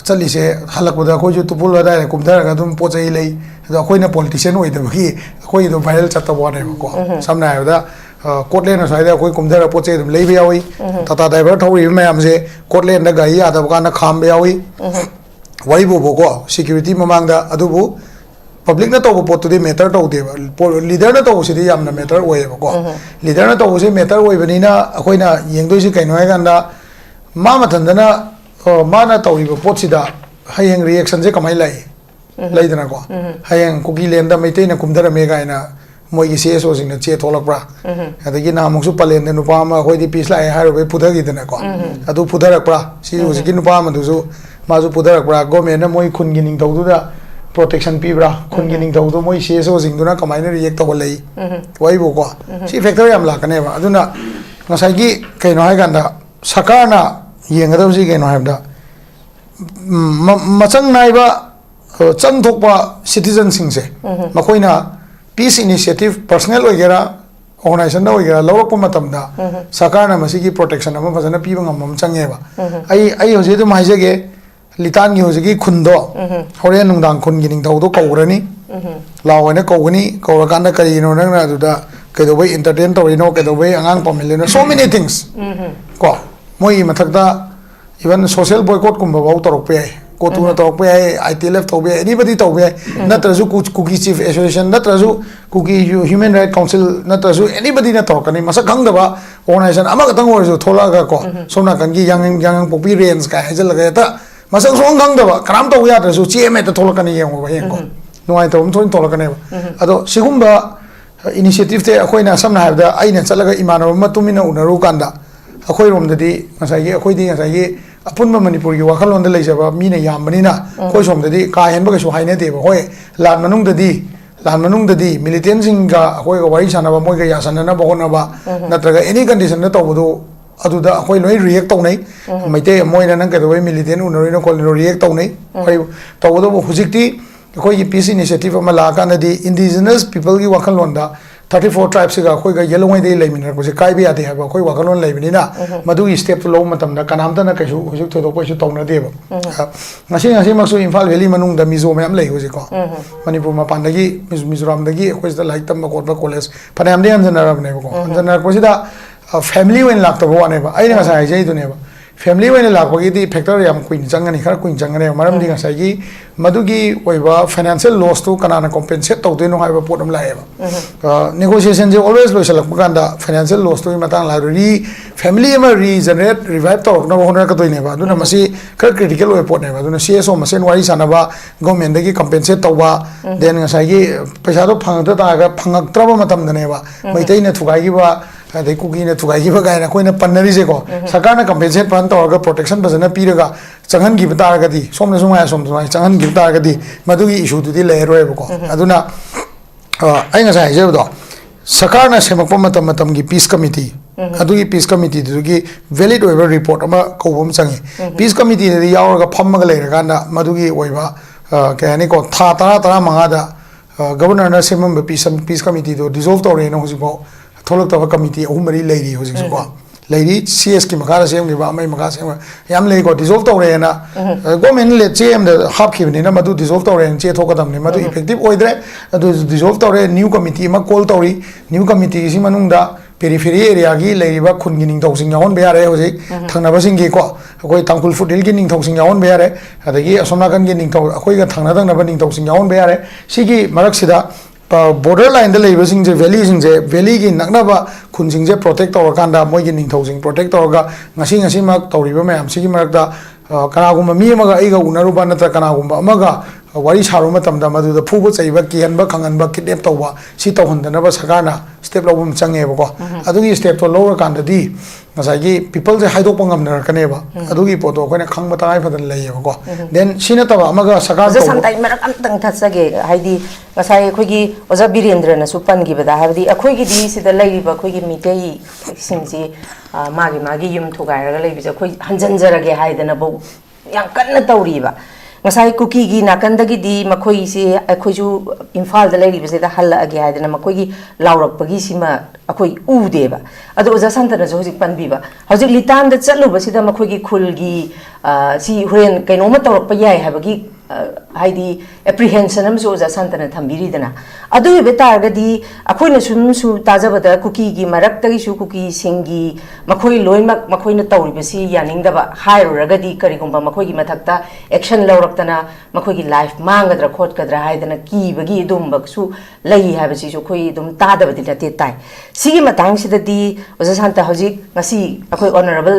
chali se halak da khoi ju tupul da da kum da ga dum po chai lei da khoi na politician oi da gi khoi do viral chat ta ba ne ko samna ha da कोटलेन side कोई कुमधर पोचे दम लेबे यावी Tata driver थौरी ma'am से कोटलेन दा गाड़ी आदा बकाना खाम यावी वरी बो को सिक्योरिटी ममांग दा अदुबु पब्लिक ना तो पोत दे मैटर तो दे लीडर ना तो सिदि यामना मैटर ओए को लीडर ना तो से मैटर ओए बनिना अखोइना येंगदोइ से कैनो है गंदा मा मथंदना मा ना तौरी पोत सिदा हायेंग रिएक्शन से कमाई लाई लाइदना को हायेंग कुकी लेंदा मैते ना कुमधर मे गाइना मोई से सो सिंग चे थोलकप्रा अदगी नामुसु पलेन दे नुपा मा होइदि पीस लाइ हारो बे पुधगी दना को अदु पुधरकप्रा सि होसिकि नुपा मा दुसु माजु पुधरकप्रा गवर्नमेंट मोई खुनगि निंग तौदुदा प्रोटेक्शन पीब्रा खुनगि निंग तौदु मोई से सो सिंग दुना कमाइना रिएक्ट तो लई वाइबो को सि फैक्टर याम लाकने बा अदुना ngasagi kaino hai ganda sakarna yengadabsi kaino haibda machang naiba chang thokpa citizen singse makoina peace initiative personal oigera organization da oigera lawrak matamda sakarna masigi protection ama fazana piba ngamam changeba ai hoje dum haijege litan gi hoje gi khundo horen nungdang khun gi ning do kawrani lawene kawgani kawrakanda kari no nang na duda kedobai entertain to rino kedobai angang pamilena so many things ko moi mathakda even social boycott kumba bau torok pe ko tu na torok pe ITLF to be anybody to be natrazu cookie chief association natrazu cookie human right council natrazu anybody na torok ni masa khang da ba organization ama ka tang or jo thola ga ko somna kan gi yang popi range ka hajal ga ta masa song khang da ba kram to ya trazu chme ta thola kan yang ba yang ko noi to thon thola kan ba ado sigumba initiative te akoina samna habda aina chalaga imano matumina unaru kanda akoi rom dadi ngasai gi akoi di ngasai gi अपुन मणिपुर की वाखलों लेजब मीना यामबनीना कोई सोमददी का हेनबगसु हाइनेदेब होय लान मनुंगददी militant सिंगा अखोय वारी सानबा मोयगा यासनना बहोनबा नत्रगा any condition तौबदो अदुदा अखोय लोय react तौनै मैते मोयना नंग कदोय मिलिटेंट उनरिनो कोलिनो रिएक्ट तौनै होय तौबदो हुजिक्ति अखोय की पीस इनिशिएटिव अमा लाकानदी इंडिजिनस पीपल की वाखलोंदा 34 ट्राइब्स का कोई का येलो में दे लेमिनर को से काय भी आते हैं बा कोई वाकलोन लेमिना मधु स्टेप लो मतम दा कनाम तना कैसु हुजुक थोदो कोइसु तौना देब ngasi maksu Imphal Valley manung da mizo ma'am ले हुजे को मणिपुर मपान दगी मिजोराम दगी कोइस दा लाइक तम कोट कॉलेज फनाम दे अंजनरा बने को अंजनरा को सिदा फैमिली वेन लाक तबो आने बा आइना ngasa हाइजे दुने बा फैमिली वेन लाक बगी दी फैक्टर याम क्वीन जंगनी खर क्वीन जंगने मरम दी ngasa gi मधुगी ओइबा फाइनेंशियल लॉस तो कनाना कॉम्पेंसेट तौदेनो हाइबा पोटम लाएबा नेगोशिएशन जे ऑलवेज लोइसलक बगांदा फाइनेंशियल लॉस तो मतंग लाइब्रेरी फैमिली एमा रीजनरेट रिवाइव तौरकना होनर का तोइनेबा दुना मसी खर क्रिटिकल ओइ पोटनेबा दुना सीएसओ मसेन वारी सानबा गवर्नमेंट दगी कॉम्पेंसेट तौबा देन ngसागी पैसा तो फंगत तागा फंगक्त्रबा मतम दनेबा मैतैना थुगाइबा अदे कुकी ने थुगाइबा गायना कोइना पन्नरिजे को सरकार ने कॉम्पेंसेट पन तौरगा प्रोटेक्शन बजना पीरगा चंगन गी बतारगदी सोमने सुमाय सोमने चंगन गी बतारगदी मधुगी इशू दुदी लेरोयबको अदुना आई ngasa हाइजेबदो सरकार ने सेमकपा मतम की पीस कमिटी अदुगी पीस कमिटी दुगी वैलिड ओइबा रिपोर्ट अमा कोबम चंगे पीस कमिटी दे यावरगा फम्मगा लेरगांदा मधुगी ओइबा कहने को था तरा मंगादा गवर्नर ने सेमम पीस कमिटी दो डिसॉल्व तौरे न हुजिबो थोलक्तबा कमिटी अहुमरी लेरी हुजिसुको लेरी सीएस की मखारा सेमगिबा अमै मखा सेम याम लेको डिसॉल्व तौरे ना गवर्नमेंट ले चेम द हापखिबनि ना मधु डिसॉल्व तौरे चे थोकदमने मधु इफेक्टिव ओइद्रे अदु डिसॉल्व तौरे न्यू कमिटी मा कॉल तौरी न्यू कमिटी सी मनुंगदा पेरीफेरी एरिया की लेरिबा खुनगी निंगथौसिंग यावन बेयारे होजे थंगनाबसिंगी को अखोय तांकुल फुटहिल की निंगथौसिंग यावन बेयारे अदगी असोमनाकन की Ningthou अखोयगा थंगनादंगनाबा निंगथौसिंग यावन बेयारे सिगी मरकसिदा border line the labor sing valley sing valley की नकनबा खुन सिंग प्रोटेक्ट तौरकांदा मोइगी निंगथौ सिंग प्रोटेक्ट तौरगा ngasi mak तौरिबा मैम सिगी मरकदा कनागुम्बा मी अमगा आइगा उनरुबा नत्र कनागुम्बा अमगा वारी सारो मतमदा मदुदा फुबो चैबा किहनबा खंगनबा किडनैप तौबा सि तौहनदनबा सरकारना स्टेप लौबम चंगेबको अदुगी स्टेप तो लौरकांददी ngसागी पीपल जे हाइदोकपा ngamnarkaनेबा अदुगी पोतो कोइना खंगबा ताय फदन लैयेबको देन सिना तबा अमगा सरकार तो संताई मरक अमतंग थसगे हाइदी ngसाई खोगी ओजा बीरेंद्र न सुपनगिबदा हाबदी अखोगी दी सिदा लैरिबा खोगी मिटेई सिंगजी मागी युम थुगायरगा लैबिजा खोई हंजनजरगे हाइदना बो याम कन्न तौरीबा ngसाई कुकी की नाकंदगी दी मखोई से अखोइजु इम्फाल द लैरिबसे दा हल्लागे हाइदना मखोगी लाउरकपगी सिमा अखोई उदेबा अदो ओजा संतना जो हजिक पनबीबा हजिक लितान द चलुबसिदा मखोगी खुलगी सी होरेन कैनोमा तौरकपा याय हाबगी हाइदी एप्रीहेंशन अमसु ओजा संतना थंबिरिदना अदु बेतारगदी अखोइना सुमसु ताजबदा कुकी की मरक्तगी सु कुकी सिंगी मखोई लोइमक मखोइना तौरिबसी यानिंगदबा हाइरोरगदी करिगुंबा मखोगी मथक्ता एक्शन लौरक्तना मखोगी लाइफ मांगद्रा खोटकद्रा हाइदना कीबगी दुमबकसु लई हाबसी सु खोई दुम तादबदी नते ताई सिगी मतंगसिददी ओजा संता हजिक ngasi अखोई ऑनरेबल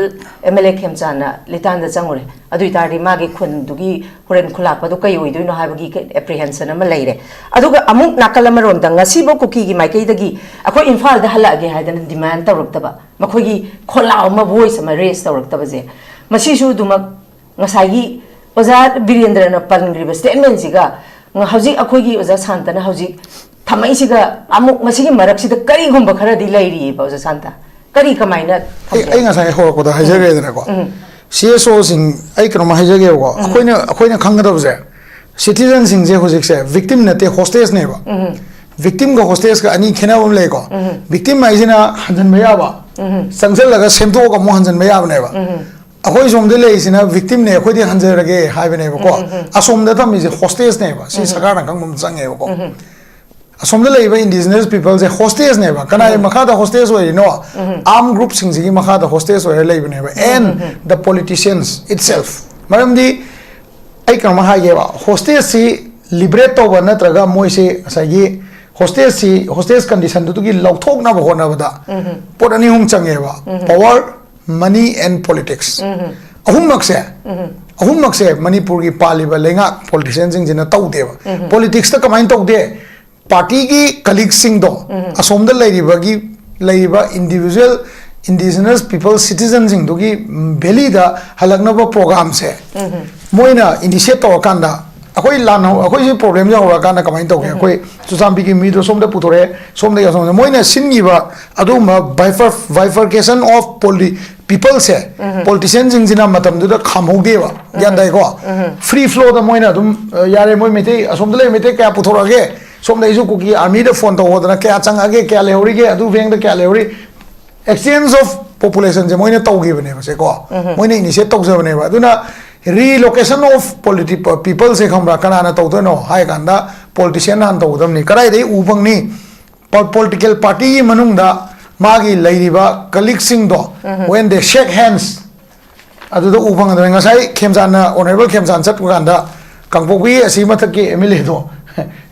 एमएलए खेमचाना लितानदा चंगुरे अदुइ तारदी मागे खुनदुगी होरेन खुला पदो कई ओइदोइनो हाबगी एप्रीहेंशन अमा लैरे अदुगा अमुक नाकल अमरोमदा ngasibo कुकी की माइकैदगी अखोई इम्फाल दा हलागे हाइदना डिमांड तौरक्तबा मखोगी खोला अमा वॉइस अमा रेस तौरक्तबा जे मसिसु दुमक ngसागी ओजा बीरेंद्र न पनग्रिबा स्टेटमेंट सिगा हजिक अखोगी ओजा शांतना हजिक थमैसिगा अमुक मसिगी मरकसिदा करिगुंबा खरदी लैरि ओजा शांता करी कमाइना आई ngसाई होरकोदा हाइजरेदना को CSO सिंग आई क्रम हाइजगेको अखोइना खंगदबजे सिटीजन सिंग जे होजिक से विक्टिम नते होस्टेज नेबा विक्टिम का होस्टेज का अनि खेनाबम लेको विक्टिम आइजिना हंजन मयाबा संगसल लगा सेमतो का मो हंजन मयाब नेबा अखोइ सोमदे लेसिना विक्टिम ने अखोइदि हंजरगे हाइबनेबको असोमदा तमिजे होस्टेज नेबा सि सरकारना खंगम चंगेबको असोमदा लेबा इंडिजिनस पीपल जे होस्टेज नेबा कनाय मखादा hostage ओइनो arm group Singhji मखादा hostage ओइ लेबनेबा एंड द पॉलिटिशियंस इटसेल्फ मरमदी आई क्रम हाइगेबा होस्टेज सी लिबरेट तोबा नत्रगा मोइसे असागी होस्टेज कंडीशन दुगी लौथोकना होनाबदा पोटनी हुम चंगेबा पावर मनी एंड पॉलिटिक्स अहुमक्से मणिपुर की पालिबा लेंगा पॉलिटिशियंस जिना तौदेबा पॉलिटिक्स त कमाइन तौदे पार्टी की कलीग सिंह दो असोमदा लेरिबा individual indigenous people citizen sing dogi belly da halaknaba program se moina initiate to kanda akoi lano akoi problem ja hora kana kamai to akoi susambi ki mi do somda putore somda ya somda moina singiba aduma bifurcation of people se politicians jingina matam du da khamhoge ba yan dai ko free flow da moina dum yare moi mete asomda le mete ka puthora ge somda isu ku ki army da phone to hodana kya changa ge kya le hori ge adu veng da kya le hori exchange of population je moina tawgi bane ba se ko moina initiate tawja bane ba aduna relocation of people se khambra kana na tawdo no hai kanda politician an tawdam ni karai dei ubang ni political party manung da magi leiriba colleagues sing do when they shake hands adu do ubang da ngasai Khemchand na honorable Khemchand chat kanda kangpokwi asi mathaki MLA do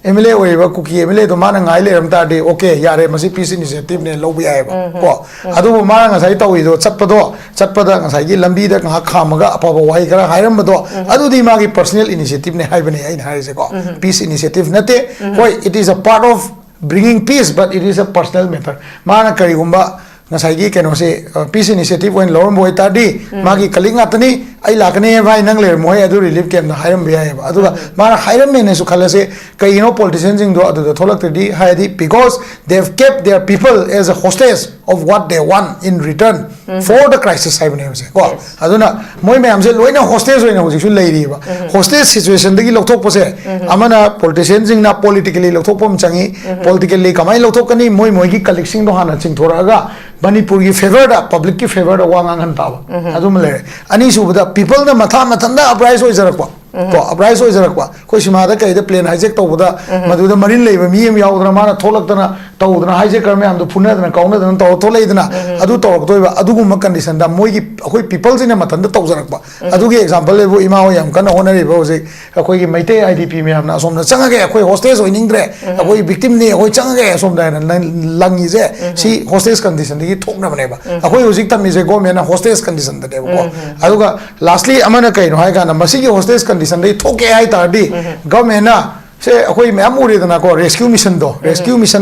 MLA oiba kuki MLA do mana ngai le ramta de okay yare masi peace initiative ne lobi ai ba ko adu mana ngasai tawi do chatpada ngasai gi lambi da nga khamaga apa ba wai kara hairam do adu di magi personal initiative ne hai bane ai hai se ko peace initiative nate hoi it is a part of bringing peace but it is a personal matter mana kari gumba ngasai gi keno se peace initiative when lorm boy tadi magi kalinga tani ai lakane vai nang le moi adu relief camp na hairam be ai ba adu mana hairam me ne su khala se kai no politicians jing do adu tholak di hai di because they have kept their people as a hostage of what they want in return for the crisis hai bane se ko aduna moi me am se loina hostage hoina hoji su lei ri ba hostage situation dagi lokthok pose amana politicians jing na politically lokthok pom changi politically kamai lokthok kani moi gi collecting do hana ching thora ga manipur ki favor da public ki favor da wang an ta ba adum le ani su da people da matha mathanda uprise oi jarakwa ko uprise oi jarakwa ko sima da kai da plane hijack to da madu da marin leiba mi em yaudra mana tholak dana tawdna hijack kar me am do phuna dana kauna dana to tholai dana adu to do ba adu gum condition da moi gi akoi people sina mathanda to jarakwa adu gi example le bo ima ho yam kana honari bo se akoi gi maite IDP me am na som na changa ge akoi hostage oi ningdre akoi victim ni akoi changa ge som da langi je si hostage condition gi thokna bane ba akoi hojik tam mi je go me na hostage condition da de ko aduga lastly amana kai no hai kana masi gi hostage condition dei thoke hai ta di government na se akoi me amure da na ko rescue mission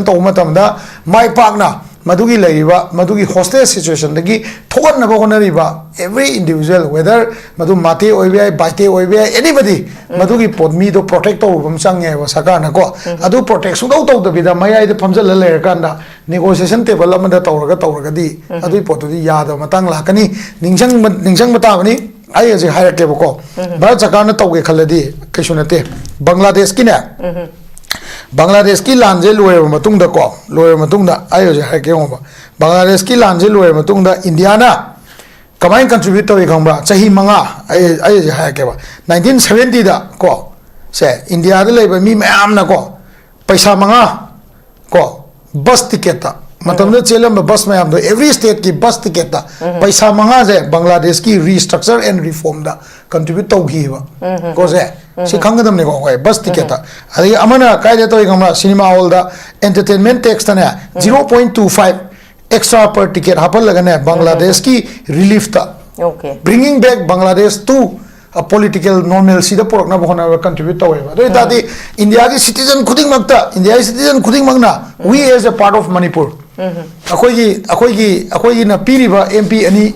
to matam da mai pak na madugi leiba madugi hostage situation dagi thogan na ba honari ba every individual whether madu mate oibai baite oibai anybody madugi podmi do protect to bam change ba saka na ko adu protect su do to da mai da phamjal le kanda negotiation table amada tawraga di adu potu di ya da matang la kani ningsang mata bani ai je hair ke ko ba chaka na tawge khaladi kaishunate Bangladesh ki na Bangladesh ki lanje loye matung da ko loye matung da ayo je ha ke ba Bangladesh ki lanje loye matung da India na kamai contribute to khamba chahi manga ayo je ha ke ba 1970 da ko se India da leba mi mayam na ko paisa manga ko bus ticket ta matam da chelam bus mayam do every state ki bus ticket ta paisa manga je Bangladesh ki restructure and reform da contribute to gi ba ko se si khangadam ne ko bus ticket ari amana kai de to igama cinema hall da entertainment tax ta ne 0.25 extra per ticket hapal lagane Bangladesh ki relief ta okay bringing back Bangladesh to a political normalcy da porok na bahona contribute to ba do ta di India ki citizen khuding makta India citizen khuding magna we as a part of Manipur akoi gi na piriba MP ani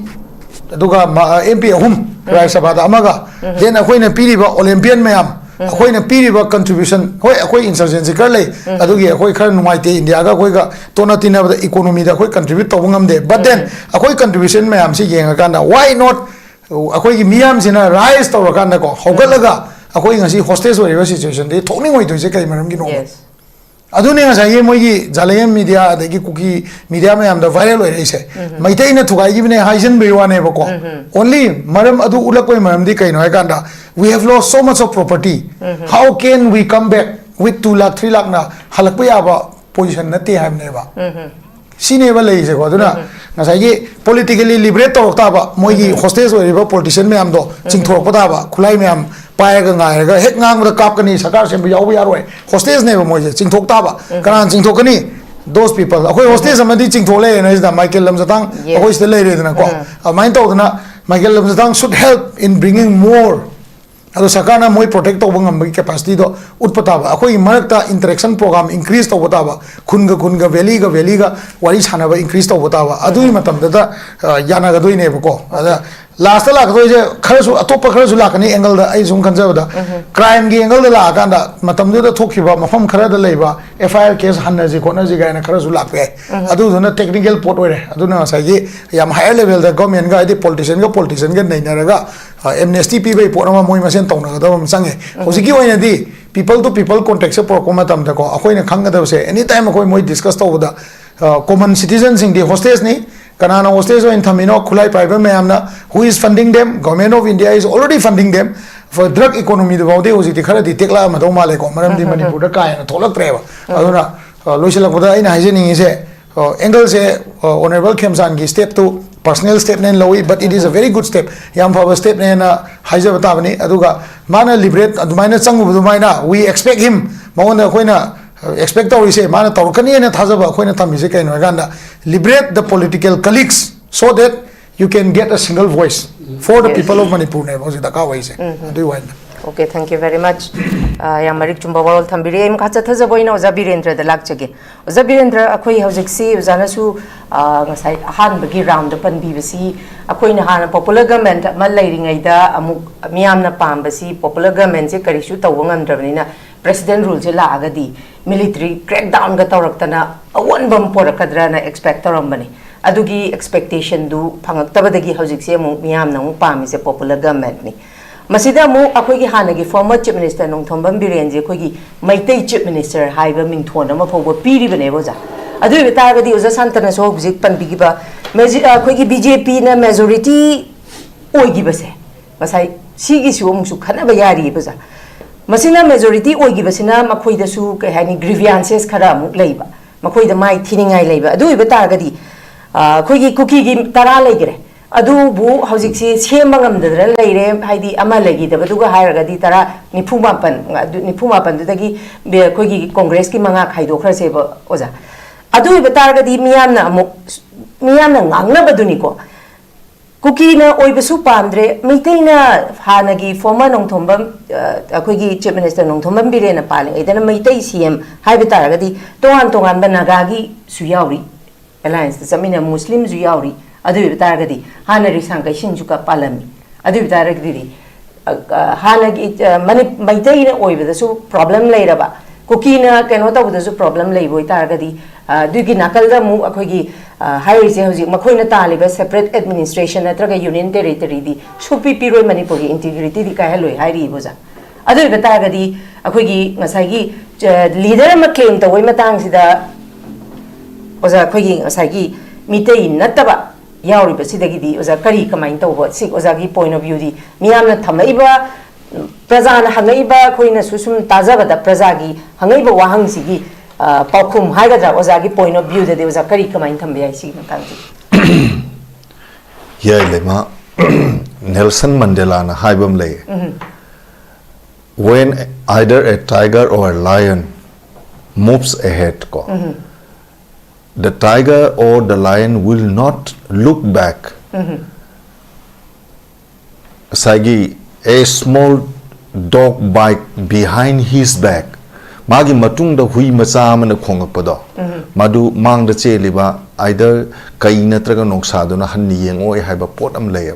aduga MP ahum Rai Sabha da amaga then akoi na piriba Olympian mayam akoi na piriba contribution hoi akoi insurgency kar lei adugi akoi khar nuai te India ga koi ga tona tina da economy da akoi contribute to ngam de but then akoi contribution mayam si yenga kan why not akoi gi miyam sina rise to kan ko hogalaga akoi ngasi hostage ori situation de thokning oi to je kai maram gi no adune nga saye moi gi jalayan media de gi kuki media me am da viral oi reise maitai na thugai gi ne haisen be wane ba ko only maram adu ulak koi maram di kai no kanda we have lost so much of property how can we come back with 2 lakh 3 lakh na halak pa ya ba position na te ham ne ba sine ba lei se ko aduna nga saye politically liberate to ta ba moi gi hostage oi ba politician me am do chingthok pa ta ba khulai me am paega ngai ga hek ngang da kap kani sakar sem yaw ya roi hostage ne mo je chingthok ta ba kanan chingthok kani those people akoi hostage amadi chingthok le na is da Michael Lamsatang akoi ste le re na ko amain to na Michael Lamsatang should help in bringing more ado sakana moi protect to bangam bagi capacity do utpata ba akoi marakta interaction program increase to bata ba khunga valley ga wari chana ba increase to bata ba adu matam da yana ga doi ne ba ko ada last la ga doi je kharasu atopa kharasu la kani angle da ai zum kanja da crime gi angle da la kan da matam da thokhi ba mafam khara da leiba FIR case hanna ji kona ji ga na kharasu la pe adu na technical port ore adu na sa gi yam higher level da government ga di politician ga nei na ga amnesty pi bai port ma moi ma sen tong na da mam sange hosi gi oina di people to people contact se por ko matam da ko akoi na khang da se anytime akoi moi discuss to da common citizens in the hostels ni kanana hostels in thamino khulai private mayamna who is funding them government of India is already funding them for drug economy the baude hosi ti khara di tekla ma do male ko maram di manipur da kai na tholak treva aduna loisela ko da ina hygiene se angle se honorable Khemchand gi step to personal step nen lowi but it is a very good step yam fa step ne na haija bata bani aduga mana liberate adumaina changu adumaina we expect him maona koina expect to say mana tawkani na thajaba koina thamise kai no ganda liberate the political colleagues so that you can get a single voice for the people of Manipur ne bosi da ka wai se adu wai Okay, thank you very much. Yamarik chumba warol thambiri em khacha thaja boina oza birendra da lakchage. Oza birendra akhoi hojik si ozana su ngasai han bagi round pan bi basi akhoi na han popular government ma lairingai da amuk miyam na pam basi popular government je kari su tawangam drabnina president rule je la agadi military crackdown ga tawraktana awon bam porakadra na expect tarambani. Adugi expectation du phangak tabadagi hojik se mu miyam na mu pam se popular government ni. Masida mu akhoi hanagi former chief minister Nongthombam Birenje akhoi Maitai chief minister haiba mingthon ama phoba piri bane boja adu beta gadi oza santana so bujik pan bigiba akhoi BJP na majority oigi base masai sigi su mu su khana ba yari boja masina majority oigi basina makhoi da su kai hani grievances khara mu leiba makhoi da mai thiningai leiba adu beta gadi akhoi cookie gi tara leigre adu bu hojik si semangam da leire haidi ama legi da baduga hairaga di tara nipumapan dagi khoi gi congress ki manga khaido khra se ba oja adu betarga di miyamna ngangna baduni ko kuki na oibasu pamdre meiteina hanagi former Nongthombam akhoi gi chief minister Nongthombam Birena paling idana meitai CM haiba taraga di tongan banaga gi suyauri alliance zamina muslim suyauri adu bitaragadi hana risang kai shinjuka palami adu bitaragadi hana gi mani maitai na oibada su problem leiraba kukina keno ta buda su problem leiboi taragadi dugi nakalda mu akhoi gi hairi se hoji makhoina taliba separate administration natraga union territory di supi piroi manipuri integrity di kai haloi hairi boja adu bitaragadi akhoi gi ngasai gi leader ma claim ta wai matang sida oja akhoi gi ngasai gi mitai nataba yauri ba sidagi di oza kari kamain to bo sik oza gi point of view di miyamna thamaiba praja na hangaiba khoina susum taja ba da praja gi hangaiba wahang sigi paukhum haiga da oza gi point of view de oza kari kamain thambe ai sigi makang ji ye lema Nelson Mandela na haibam lay when either a tiger or a lion moves ahead ko the tiger or the lion will not look back. Sagi, a small dog bite behind his back. Magi matung da hui macha mana khongapado. Madu mang da che liba either kai na traga noksa do na hanni yeng oi haiba pot am lay.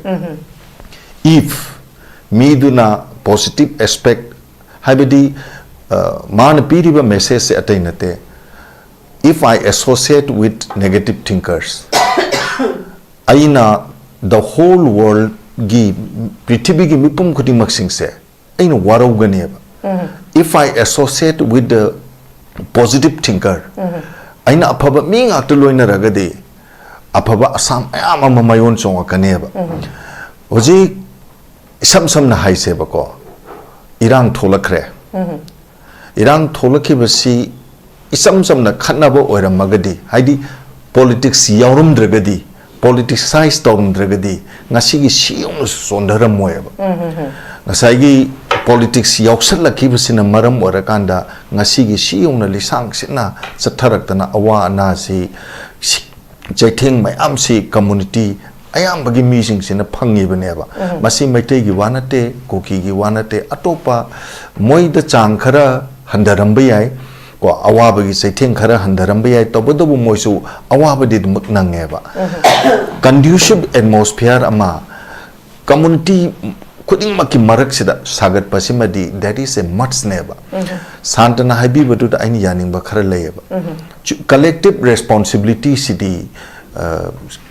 If me do na positive aspect haibadi man piriba message se atainate. If I associate with negative thinkers, aina the whole world gi prithvi gi mipum khuding maksing se aina warau gane ba. If I associate with the positive thinker, aina aphaba mi ngak to loina ragadi aphaba asam ayama mamayon chonga kane ba. Hoji sam na haise ba ko irang tholakre. Irang tholakhi basi isam na khatnaba oiramagadi haidi politics yaurum dragadi politics size tawum dragadi ngasi gi siung sondaram moyaba ngasai gi politics yausal lakibasina maram orakanda ngasi gi siung na lisang sina satharak tana awa na si jaithing mayam si community ayambagi meeting sina phangi baneba masi maitai gi wanate koki gi wanate atopa moi da chang khara handaram bayai ko awaba gi saitheng khara handaram bayai tobodobu moisu awaba di mak nangeba conducive atmosphere ama community kuding maki marak sida sagat pasimadi that is a much neba santana habi badu da aini yaning ba khara layeba collective responsibility city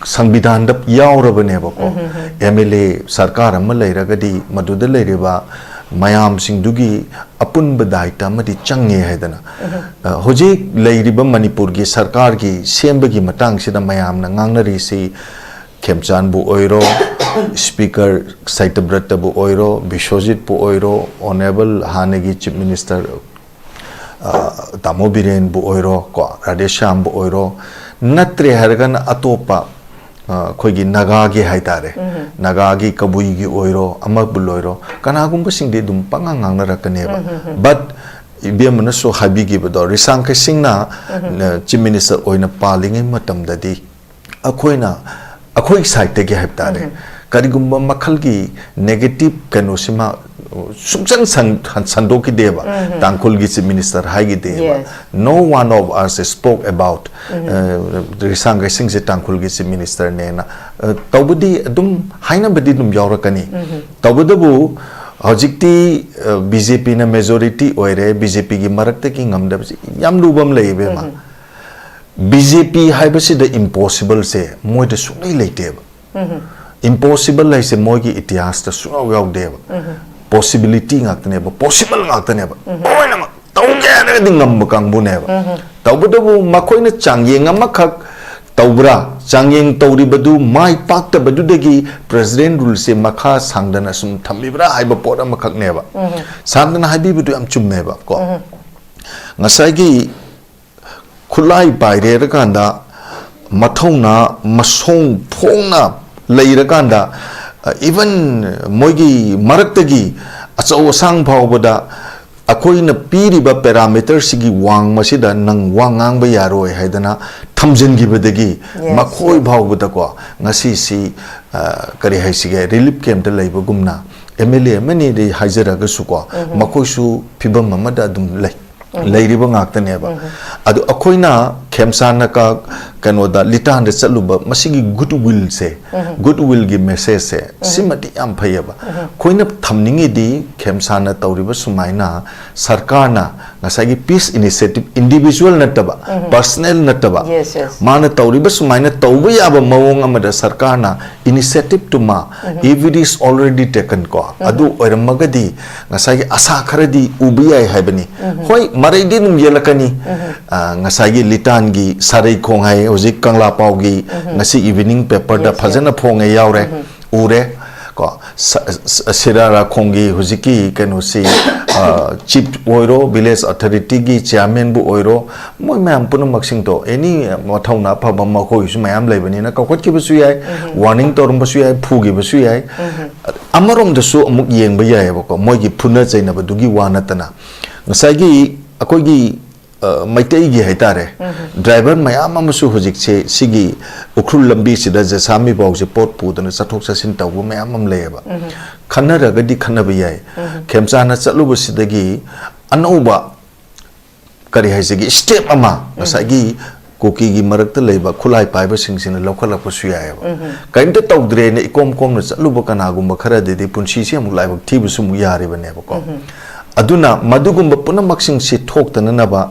संविधान दब यावरबने बको MLA सरकार अम लेरगदी मदुद लेरेबा मयाम सिंधुगी अपुन बदायता मदि चंगे हैदना होजे लेरिबा मणिपुर की सरकार की सेंबगी मतांग सिदा मयाम ना ngangnari si खेमचांद बु ओइरो स्पीकर साइतब्रत बु ओइरो विश्वजित बु ओइरो ऑनरेबल हानेगी चीफ मिनिस्टर तामो बिरेन बु ओइरो को राधेश्याम बु ओइरो नत्रे हरगन अतोपा खोगी नगागी हाइतारे नगागी कबुईगी ओइरो अमबुल ओइरो कनागुंब सिंगदे दुम पंगा ngang रकनेबा बट इबेमनसो हाबिगी बदो रिसांग सिंगना चीफ मिनिस्टर ओइना पालिंगे मतमददी अखोइना अखोइ साइड के हाइतारे करिगुंब मखलगी नेगेटिव कनोसिमा सुमसन संदो की देवा तांकुल की चीफ मिनिस्टर हाई की देवा no one of us spoke about रिसांग सिंग से तांकुल की चीफ मिनिस्टर ने ना तबुदी दुम हाइना बदी दुम यावरकनी तबुदबु हजिक्ति बीजेपी ना मेजॉरिटी ओइरे बीजेपी की मरकते की ngамदबसी याम लुबम लेबे मा बीजेपी हाइबसी द इम्पॉसिबल से मोय द सुनै लेतेबा इम्पॉसिबल लाइसे मोय की इतिहास द सुनाव याव देबा possibility ngakne ba possible ngakne ba oina ma tawge na ding ngam kangbu ne ba tawbudu makoi na changyeng amakak tawbra changyeng tawri badu mai pak ta badu degi president rule se makha sangdana sum thamibra haiba pot amakak ne ba sangdana haibi badu am chum ne ba ko ngasai gi khulai baire ra kanda mathongna masong phongna leira kanda even moigi maraktagi achau sang phawbada akoina piriba parameter sigi wang masida nang wangang ba yaroi haidana thamjin gi badagi makhoi phawbada ko ngasi si kari haisige relief camp ta leiba gumna MLA mani de haijara ga su ko makhoi su phibam amada dum lei leiriba ngakta ba adu akoina khemsana ka kanoda litan de chaluba masigi goodwill se goodwill gi message se simati am phayaba koina thamningi di khemsana tawriba sumaina sarkar na ngasagi peace initiative individual nataba personal nataba mana tawriba sumaina tawba yaba mawong amada sarkar na initiative to ma if it is already taken ko adu oiramagadi ngasagi asa kharadi ubiyai haibani hoi marai di num yelakani ngasagi litan gi sarai khong hai hoji kangla paugi ngasi evening paper da phajana phonge yaure ure ko sirara khongi hoji ki kanu si chief oiro village authority gi chairman bu oiro moi mam puna maksing to any mathongna phaba ma khoi su mayam leibani na ka khot ki bu su yai warning torum bu su yai phu gi bu su yai amarom da su amuk yeng ba yai ba ko moi gi phuna chaina ba du gi wanatana ngasai gi akoi gi maitei gi haitare driver mayam amasu hojik se sigi ukhul lambi sida jasami baw se pot pu dana sathok sasin tawu mayam am leba khanara gadi khanaba yai khemchana chalu bu sidagi anauba kari haisigi step ama ngasagi koki gi marakta leba khulai paiba singsina lokhala pu su yai ba kaimta tawdre ne ikom kom na chalu ba kana gumba khara de punsi se mu lai ba thi bu su mu yari ba ne ba ko aduna madugumba puna maksing si thok tanana ba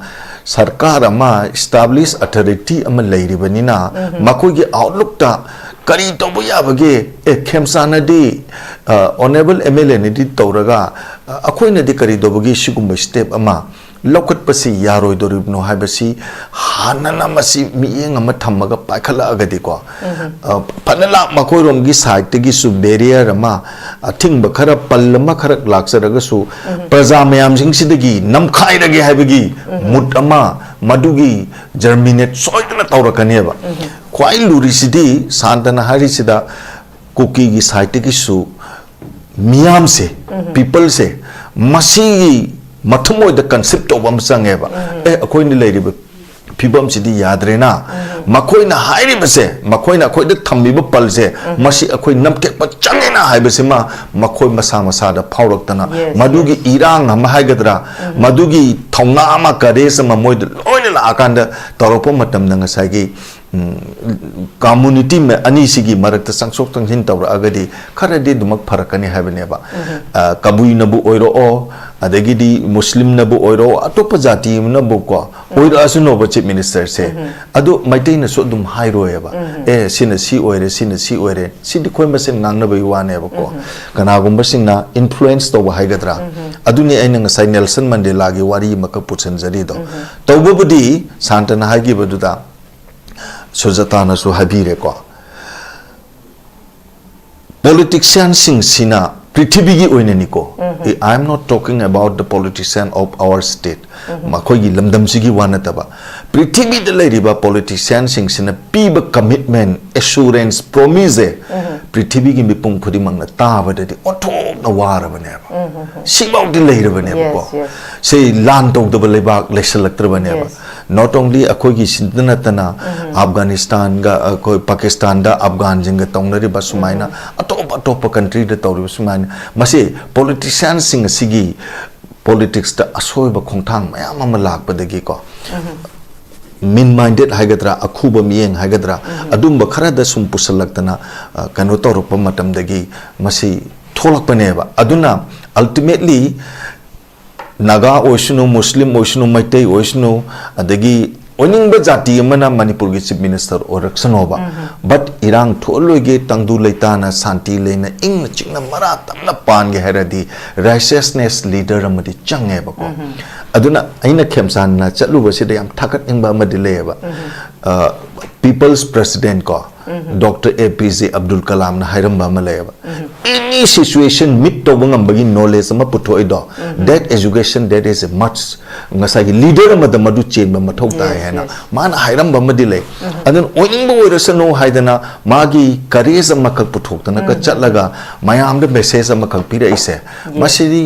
sarkar ama establish authority ama leiri banina makoi gi outlook ta kari to bu ya bage khemsana di honorable MLA ne di tawraga akoi na di kari do bage sigumba step ama lokat pasi yaroi doribno haibasi hanana masi mieng ama thamaga paikhala agadi ko panela makoi rom gi side te gi su barrier ama athing ba khara pallama khara laksaraga su praja mayam sing sidagi namkhai rage haibagi mut ama madugi germinate soidna tawrakani ba khwai luri sidi santana hari sida kuki gi side te gi su miyam se people se masi mathumoi the concept of amsangeba akoi ni leiri फिबम सिदी याद्रेना मखोइना हाइरिबसे मखोइना खोइद थम्बिब पलसे मसी अखोइ नमके चंगेना हाइबसेमा मखोइ मसा मसादा फाउरक्तना मदुगी इरांग हम हाइगद्रा मदुगी थौना अमा करेस म मोइद लोइना लाकांद तौरपो मतम नंग सागी community में अनी सिगी मरक्त संसोक तंगहिन तौर अगदी खरदी दुमक फरकनी हाइबनेबा कबुई नबु ओइरो ओ अदगिदी मुस्लिम नबु ओइरो अतोप जाति नबु को ओइरो असुनोब चीफ मिनिस्टर से अदु मैतेन सो दुम हाइरोयबा ए सिन सी ओइरे सिन सी ओइरे सिदि खोइ मसे नांगनबई वानेबा को कनागुम्ब सिंगना इन्फ्लुएंस तौब हाइगद्रा अदुनि ऐन ngasai नेल्सन मंडेला गी वारी मक पुछन जरी दो तौबबुदी सांतना हाइगी बदुदा सुजाता नसु हाबिरे को politicians sing पृथ्वी की ओइननी को I am not talking about the politician of our state मखोगी लमदम सिगी वानतबा पृथ्वी द लेरिबा पॉलिटिशियन सिंग सिना पीब कमिटमेंट एश्योरेंस प्रॉमिस पृथ्वी की मिपुंग खुदी मंगना ताबदि ओथोक न वारबने सिबाउ दि लेरबने को से लान तौदब लेबाक लेसलक्त्रबने नॉट ओनली अखोगी सिंदनतना अफगानिस्तान गा कोई पाकिस्तान दा अफगान जिंग तौनरिबा सुमाइना अटोप कंट्री द तौरिबा सुमाइना मसे पॉलिटिशियन सिंग सिगी पॉलिटिक्स दा असोइबा खोंथांग मयाम अमा लाकपदगी को min minded hagadra akuba miyeng hagadra adumba kharada sum pusalakdana kanu tawrukpa matamdagi masi tholakpaneba aduna ultimately naga oishnu muslim oishnu maitai oishnu adagi oningba jati amana manipur gi chief minister oraksanoba but irang thologe tangdu leitana santi leina ing chingna mara tamna pan ge heradi righteousness leader amadi changeba ko aduna aina Khemchand na chatlu basida yam thakat ingba amadi leba people's president ko Dr. APJ Abdul Kalam na hairamba maleba any situation mit to bangam bagi knowledge ma putho ido that education that is a much ngasai leader ma da madu chain ba mathau ta hai na man hairamba madi le adun oing bo resano haidana magi courage ma kal puthok ta na ka chatlaga mayam da message ma kal pira ise masidi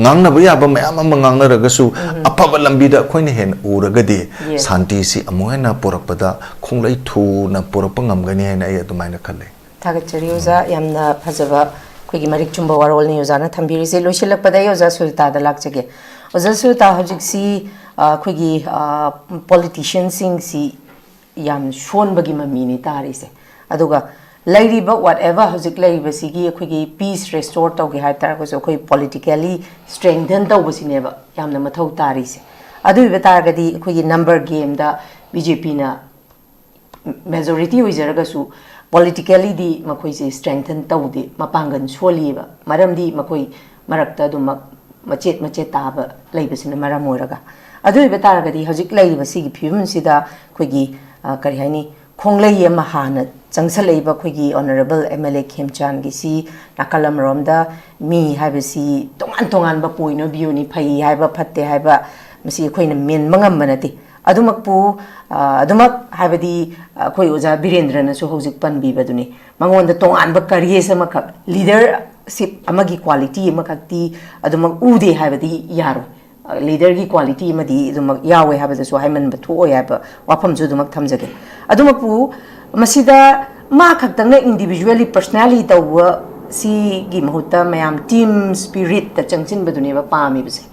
ngang na ba ya ba mayam ma ngang na raga su apa ba lambi da khoi ne hen uragadi santi si amoina porakpada khonglai thu na porapangam gani na ai adumaina khale थागचरी ओजा यामना फजबा खुगी मरिक चुंबा वारोल नि ओजा ना थंबिरि से लोइसिलक पदा ओजा Sulata the लाकचगे ओजा सुलता हजिक सी खुगी politician सिंग सी याम shown बगी ममीनी तारि से अदुगा लाइरिबा व्हाटएवर हजिक लाइरिबा सिगी खुगी पीस रेस्टोर तौगे हाय तार को खुगी पॉलिटिकली स्ट्रेंथन तौबसिनेबा यामना मथौ तारि से अदु बेतारगदी खुगी नंबर गेम दा बीजेपी ना majority होइजरगसु politically di makoi se strengthen tawde mapangan soliba maramdi makoi marakta du machet taba leibasina maram oraga adu betaraga di hojik leiba sigi phim sida khoigi kari haini khonglei ma hana changsaleiba khoigi honorable MLA Khemchand gi si nakalam romda mi haibasi tongan ba poino view ni phai haiba phatte haiba masi khoina men mangam banati adumakpu adumak habadi koi oja birendra na so hojik panbi baduni mangonda tongan ba career sama ka leadership amagi quality amakati adumak ude habadi yaro leader gi quality amadi adumak yawe habada so haiman ba tho ya ba wafam ju adumak thamjage adumakpu masida ma khaktang na individually personally tawa si gi mahuta mayam team spirit ta changchin baduni ba pami bise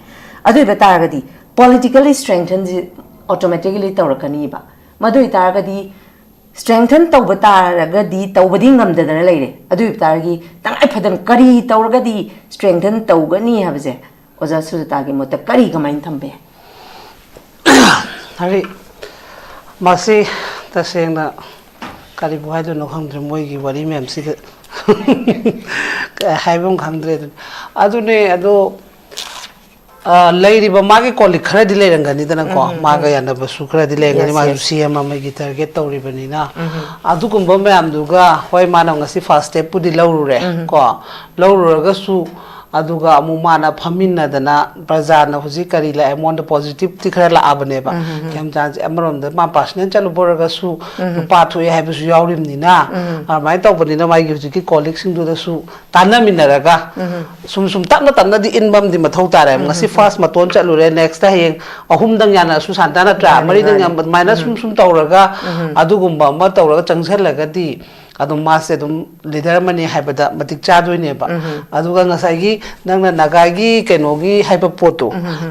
adu betagadi politically strengthen automatically tawrakani ba madu itaragadi strengthen tawbataragadi tawbadi ngamdadana leire adu itaragi tangai phadan kari tawragadi strengthen tawgani habje oja sujata gi mota kari kamain thambe hari masi tasengna kari buhaido no khamdre moi gi wari mem si haibong khamdre adune ado लेरिबा मागे कोली खरा दिले रंगनी दना को मागा याना बसु खरा दिले रंगनी मा CM मागी टारगेट तौरिबनी ना अदुकुंबा मैम दुगा होय मानव ngasi फर्स्ट स्टेप पुदि लौरुरे को लौरुरगा सु aduga amu mana phaminadana prajana huji kari la amount positive tikhara la abaneba Khemchand amarom da ma personal chalu boraga su pa thu ya habu su yawrim ni na mai tawbani na mai huji ki colleagues sing du da su tanaminaraga sum tapna di inbam di mathau tare ngasi first maton chalu re next ta heng ahum dang yana su santana tra mari dang mai sum tawraga adugumba ma tawraga changshalaga di adum mase dum leader mani haibada matik chadoi ba aduga ngasai nangna nagagi kenogi haiba poto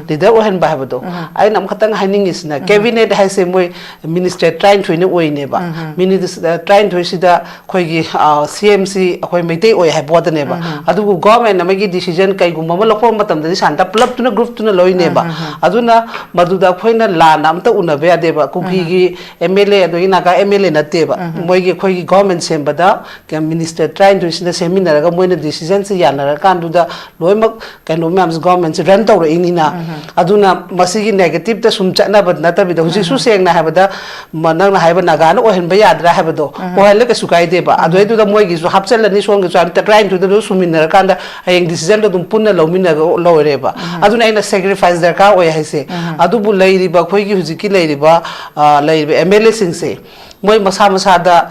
leader ohen ba haibado ai nam khatang haining isna cabinet haise moi minister trying to ne ba minister trying to sida khoigi CMC khoi meitei oi haibod ne ba adugu government namagi decision kai gumma ma lokpo matam da santa club tuna group tuna loi ne ba aduna maduda khoina la nam ta unabe ade ba kuki gi MLA ado inaga MLA na te ba moi gi khoigi government bada ke minister trying to sida seminar ga moina decision se yana kan du da loimak kano mams government se run tawra inina aduna masigi negative ta sum chana bad na ta bi huji su seng na habada manang na haiba naga no ohen ba yadra habado ohel ka sukai de ba adoi du da moi gi su hapsel ni song gi sam ta trying to da suminar kan da hayeng decision da dum punna lomina ga lore ba aduna ina sacrifice der ka oi haise adu bu leiri ba khoi gi huji ki leiri ba MLA sing se moi masa da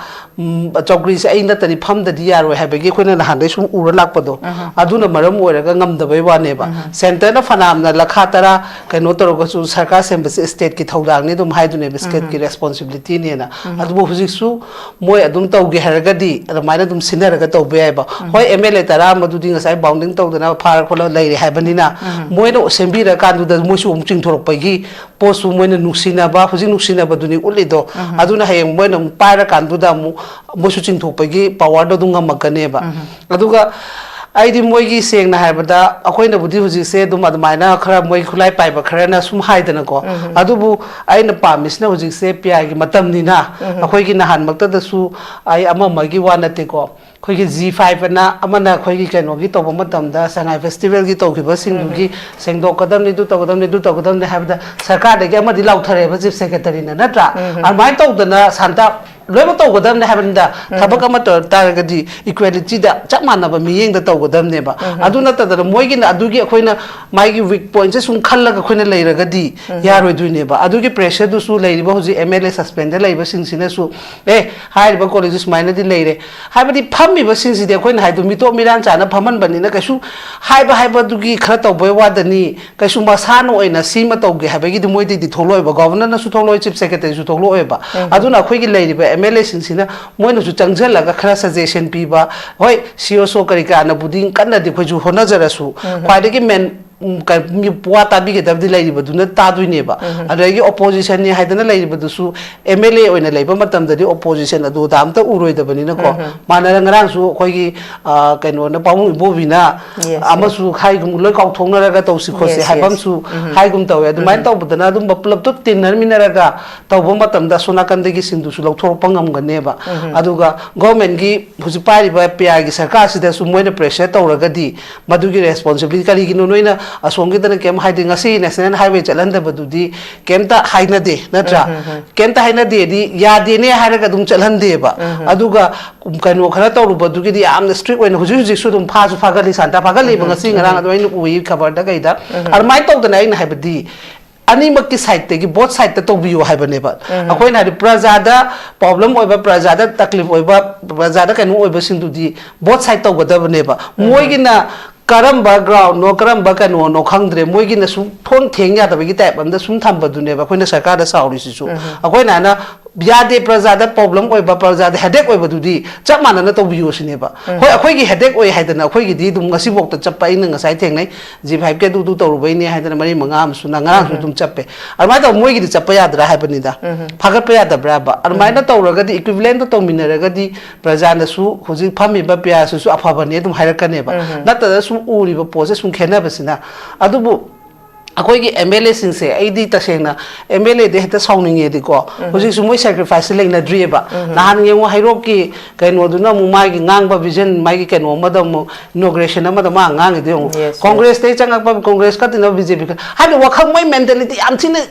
chokri se aina tani pham da diya roi habegi khoina na han dai sum ura lakpado aduna maram oiraga ngam da bai wane ba center na fanam na lakha tara kaino toroga su sarkar sembase state ki thodang ni dum haidune biscuit ki responsibility ne na adu huzik su moi adum tawge haraga di maina dum sinaraga tawbe ba hoi MLA tara madu dinga sai bounding tawdana phar khola leire habani na moi no sembi ra kan du da moi su ching thorok pagi posu moi na nuksina ba huzik nuksina ba duni ulido aduna hayeng moi na paira kan du da mu mosu ching thopagi power do dunga makane ba aduga aidi moigi seng na haibada akoi na budi huji se dum admaina khara moi khulai pai ba khara na sum haidana ko adubu aina pamis na huji se pia gi matam ni na akoi gi nahan makta da su ai ama magi wana te ko khoi gi G5 na amana khoi gi keno gi to matam da sangai festival gi to khiba sing gi sengdo kadam ni du to kadam ni haibada sarkar de gi ama di lau thare ba chief secretary na natra armai to dana santa loiba tawgadam ne habanda thabak ama taragadi equality da chapmana ba miyeng da tawgadam ne ba aduna ta da moigi na adugi khoina maigi weak points se sum khallaga khoina leiragadi yaroi duine ba adugi pressure du su leiriba hoji MLA suspended leiba singsina su haiba colleges maina di leire haibadi phammi ba singsi de khoina haidu mito miran chana phaman bani na kaisu haiba dugi khara tawboi wadani kaisu masano oina sima tawge habagi di moidi di tholoi ba governor na su tholoi chief secretary su tholoi ba aduna khoigi leiriba MLA singsina moina su changjalaga khara suggestion piba hoi COSO karika na buding kanna di khoju hona jarasu khwaidagi men mi puwa tabi ke dabdi lai ba duna ta duine ba adagi opposition ni haidana lai ba dusu MLA oina lai ba matam dadi opposition adu dam ta uroi da bani na ko mana ngarang su khoi gi kaino na pamu bobina amasu khai gum loi kau thongna raga tawsi khose haibam su hai gum taw adu main taw budana dum baplap to tinnar minaraga taw bo matam da sona kan degi sindu su lokthor pangam ga ne ba aduga government gi huji pari ba pya gi sarkar sida su moina pressure tawraga di madugi responsibility kali gi noina asongi dana kem haidi ngasi national highway chalan da badudi kemta haina de natra kemta haina de di ya de ne haraga dum chalan de ba aduga kaino khara tawru badugi di amna strict oina huji su dum pha su phagali santa phagali ba ngasi ngarang adu ainu ui khabar da gaida armai tawdana aina haibadi animak ki side te ki both side ta tobiyo haibane ba akoi na prajada problem oiba prajada taklif oiba prajada kaino oiba sindu di both side to godabane ba moi na karamba ground no karamba kano no khangdre moigi na sum thong thengya da bagi type am da sum thamba dune ba khoina sarkar da sauri si su akoi na na biade prajada problem oi ba prajada headache oi ba du di chap mana na to biyo sine ba hoi akoi gi headache oi haidana akoi gi di dum ngasi bok ta chappa ina ngasai thengnai G5 ke du to ru bai ne haidana mari manga am su na ngarang su dum chappe armai ta moigi di chappa yadra haibani da phagat pa yada bra ba armai na to raga di equivalent to minaraga di prajana su hoji phami ba pya su aphaba ne dum hairakane ba nata su uri ba pose sum khena basina adubu akoi gi MLA singse aidi tasena MLA de heta sauninge di ko hoji su moi sacrifice leina driba nahan yengo hairo ki kaino duna mu mai gi ngang ba vision mai gi kaino madam inauguration amada ma ngang de congress te changak ba congress ka tin BJP ka ha wakhang moi mentality am thine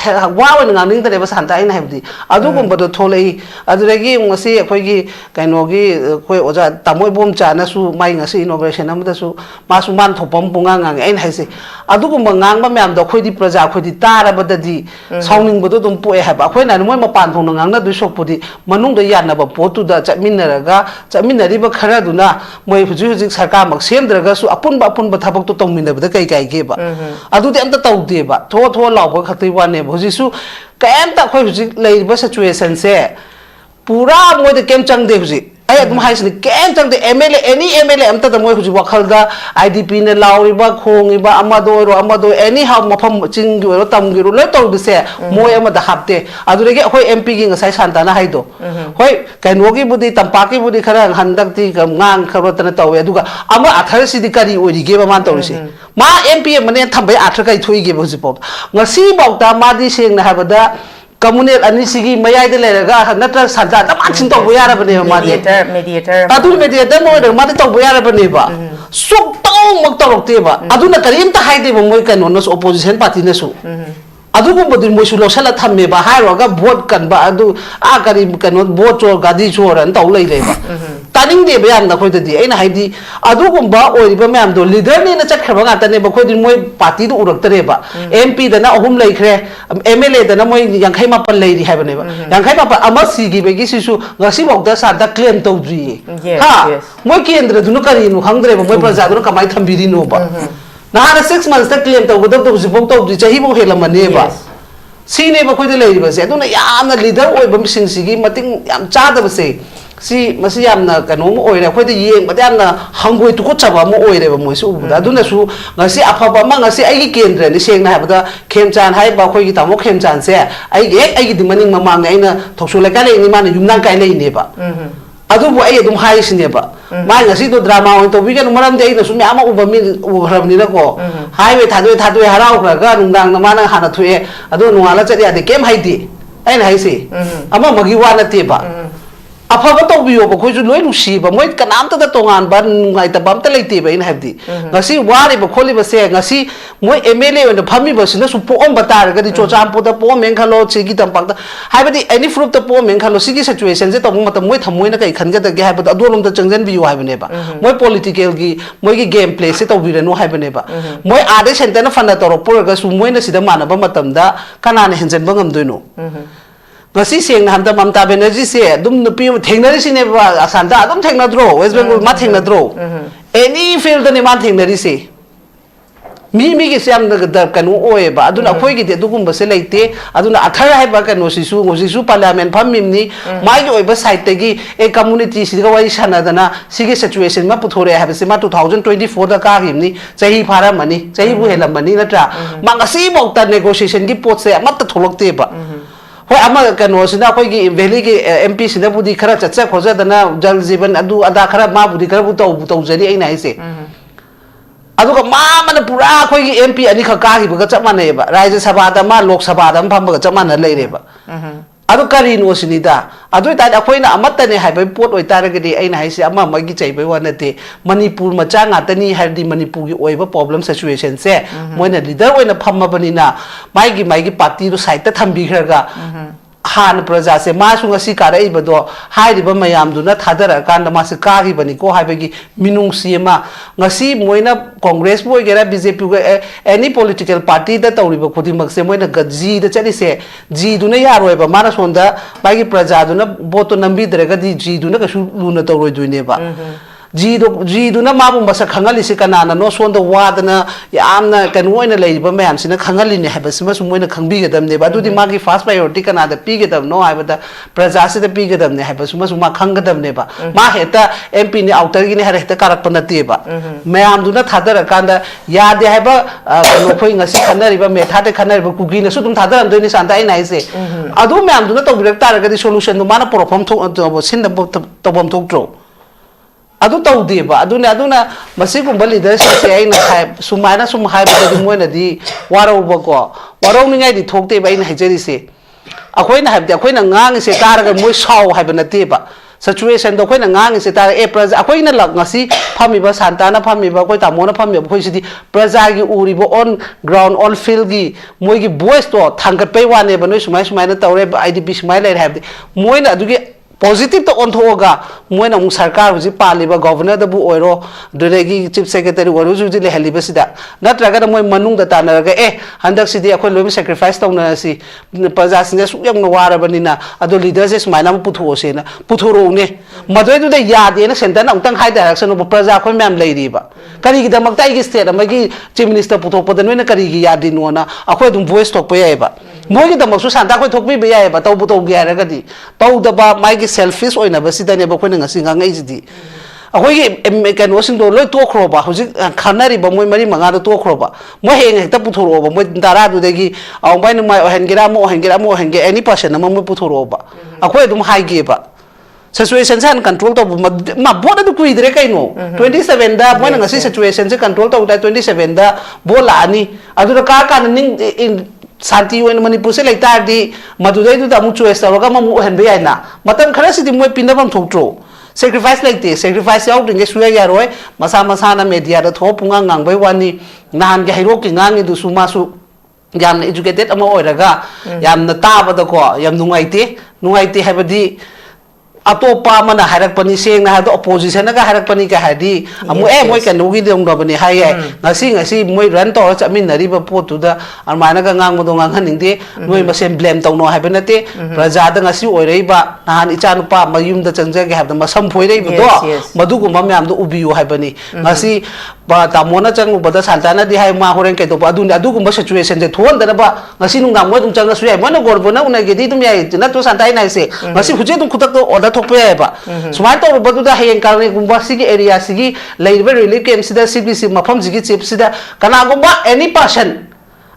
wow and running the Santa in Heavy. Adugum but the Tolei, Adregi, Masi, a quaggy, Kanogi, Oza, Tamoy Boom Chana, Su, Mine, innovation, Amadasu, Masuman to Pompungang, and Hesse. Adugum Mangamba, Mam, the Quidi Praza, Quidi Tara, but the sounding Budum Poe have a when and when Pantonanga, the shop put the Manung the Yana, but Potu, the Chaminaraga, Chamina River Caraduna, Moy Fujic Sakamak, Sendraga, so upon Bapun, but Tabak to Tomina, the Kai gave. I do the end the Taudiba, Toto Law, Katiwan, Hosisu, Kanta Hosi, labor situation say. Pura mo the Khemchand Devsi. I had my Khemchand the MLA, any MLA, I'm the Moy Wakalda, IDP, Lauriba, Kongiba, Amado, anyhow, Mapam, Chingu, Tamgiru, let all be said, Moyama the Hapte. I do get Hoy MP in a Sai Santana Haido. Hoy, Kanogi Budi, Tampaki Budi Kara, Handakti, Gang, Karotanato, Duga, Ama Atarsi the Kari, or he gave a mantosi. Ma MP and Manet Tambe Atraka to give us a pop. Nasi Bogda, Madi saying Havada. Communal Anisigi, Maya de Lega, Natra Santa, the Maxim of Mediator, mediator. Adu mediator, the mother of Neighbor. So tall Moctoroteva. Aduna Karim to hide the Moican on us opposition party Nesu. Adu but in Moshula Salatame, Haroga, board can Badu, Akarim cannot boat or Gadishor and Tawlay labor. Tanning the Bayan, the quantity, and Heidi, Adugumba or Ibamam, the leader in the Chakravanga, the neighborhood in Moy Party to Uroktereba, MP, the now home like MLA, the Namoy, young came up a lady, have never. Young came up a must see give a issue, Nasi the Santa claim to be. Yes, Moki and the Dunukari, Hungry, Moy Come might be no. Now, 6 months that claim to without the book of the Jahibo Helama neighbor. See neighbor with the lady was, I don't know, I'm the leader or Bumsing Sigi, Mating, I'm Chada was say. See, Masiam Cano oil, quite a year, but I'm hungry to Cochaba more oil ever Mosu. I don't know, I see a papa, I see I came and saying I have the Khemchand high Bakoy Tamo Khemchand say, I get the money Mamma, Tosulaka, any man, you not kind of neighbor. I don't know, I don't high neighbor. My Sito drama on the weekend, one day, the Sumama over me, Ramninago. Highway Tadu Harau, Gun, the Mana Hana to I don't know, let's say they came Haiti. And I say, I'm a Magiwana Tiba. A papa view of a no sheep, but wait can answer the tongue, but like the Bamtalate in Hefty. Nasi, what if a collie was saying, Nasi, Moy Emile and the Pummy was in the Supon Batar, the Chojam put the poor Menkalo, Chigit and Panta. Have any fruit the poor Menkalo Sigi situations that I'm with Hamuina can get the gap, but I don't know the Changzen view have never. More political, more gameplay, set of with no have never. More Ades and then a fanator or Purgas who win a Sidamana Bamatamda, Kanan Hens and Bungam Duno. Nasi saying Hanta Mamta Benergy say, Dum the Pim Technology never Santa, don't take the draw, West Bengal Matting the draw. Any field than a Matting that is say. Me is young the canoe oe, but I do not quite get the Dugum Baselate, I do not attire Habakan was Sisu Parliament Pamini, my oversight tegi, a community situation than Sigi situation, Maputore have a sema 2024 the car himni, Sahi Para money, Sahi Buhela money, Mangasi about that negotiation, give ports there, not the Tolok table. American was now quite very MPs in the Budi Karach, Jose, the now Jalziban, Adu Adakara, Mabudi Karabuto, Tozeri, and I say. Aduka Mamma Pura, MP, and Nikaki, because of my neighbor, rises Sabata, Lok Sabata, and Pamba, Jamana labor. Adukari was in Ida. I do that Aquina Amatane have a port with Taragadi, and I say, Amma Magita, by 1 day. Manipur Machanga, Tani had the Manipur over problem situation. Say, when a leader when a Pamabanina, Maggie party to cite the Tambiherga. Han Praza say, Masunga Sikara Ibado, High River Mayam do not Hadara, Kanda Masakari, Baniko, Habegi, Minung Siema, Nasi, Moina, Congress boy, get a busy any political party that Oriba Kotimak, when a Gazi, the Chadi say, G do not yaro, Manasonda, Bagi Praza, do not botonambi, the Regadi G do not shoot Luna Toro do never. G do not Mabu Masakangali Sikana, no swan the Wadana, Yamna can win a labor man, in a Kangali have a smash when a Kanbiga them, they do the Magi fast by or Tikana, the pig them, no, I would the Prazasi the pig them, they have a smash Makanga them never. Maheta, MP outer in had a Karapanatiba. Mayam do not have a kanda, ya they have a going a Sikana river, may have a canal cooking a Sudum Tadar and Denis and I say. I do ma'am do not have the solution to Manapur to send the Tobom Tokro. Adu tau di ba aduna masih kumbali dari saya ini hai sumana sum hai pada di mana di warau bago warau ni ngai di thok te ba ini hai jadi se aku ini hai aku ini ngang se tar agar moi saw hai bana te ba situation do khoina ngang se ta e praja akhoina lak ngasi phamiba santana phamiba koi tamona phamiba khoi sidi praja gi uribo on ground on field gi moi gi voice to thangat pai wane ba noi sumai sumai na tawre idp sumai lai habdi moi na adugi positive to on thoga moi na mu sarkar huji paliba governor da bu oiro duregi chief secretary oiro ju le haliba sida natraga da moi manung da tanaraga handak sidi akhoi lomi sacrifice tawna si praja singa suyam na wara banina ado leaders is maina putho se na puthoro ne madoi du da yade na center na utang hai direction of praja khoi mem lai riba kari gi da makta gi state amagi chief minister putho padan na kari gi yade no na akhoi dum voice tok pa yaiba moi gi da maksu santa khoi thok bi ba yaiba taw bu taw gi ara ga di taw da ba mai gi selfish oina ba sida ne ba khoi na ngasi nga ngai ji akhoi kan wasing do loi to khroba huji khanari ba moi mari manga do to khroba mo heng hekta puthoro ba mo dara du degi aw bai nu mai ohen gira mo any person ma mo puthoro ba akhoi dum hai ge ba situation san control to ma boda du kui dire kai no 27 da mo na ngasi situation se control to da 27 da bola ani adu ka ka ning santi wen manipur se laita di madudai du da mu choice ta ga ma mu ohen be ai na matam khara si di mo pinabam thoktro sacrifice like this sacrifice out in Suya Yaroi, Masana media, the Topungang, by one Nan Gahiroki, Nang, do Sumasu, Yam educated Amo Oraga, Yam the Taba the Ko, Yam Nuaiti have a D. Ato pa mana harak pani saying na hado opposition na ka harak pani ka hadi amu moi kan ugi dong do bani hai ngasi moi ran to cha min nari ba po tu da armana ka ngang mo do ngang haning de noi ma sem blame tong no ha benate praja da ngasi oi rei ba nahan icha nu pa mayum da changja ge ha da masam phoi rei do madu gu ma myam do ubi yu ha bani ngasi ba ta mona chang ba da santana di hai ma horen ke do ba adu gu ba situation je thon da ba ngasi nu ngam mo dum chang na su ai mo na gor bo na una ge di dum yai na to santai nai se ngasi huje dum khutak to order thok pe ba sumai to ba du da heng kar ne gumba sigi area sigi leiba relief camp sida cbc mafam sigi chip sida kana gumba any person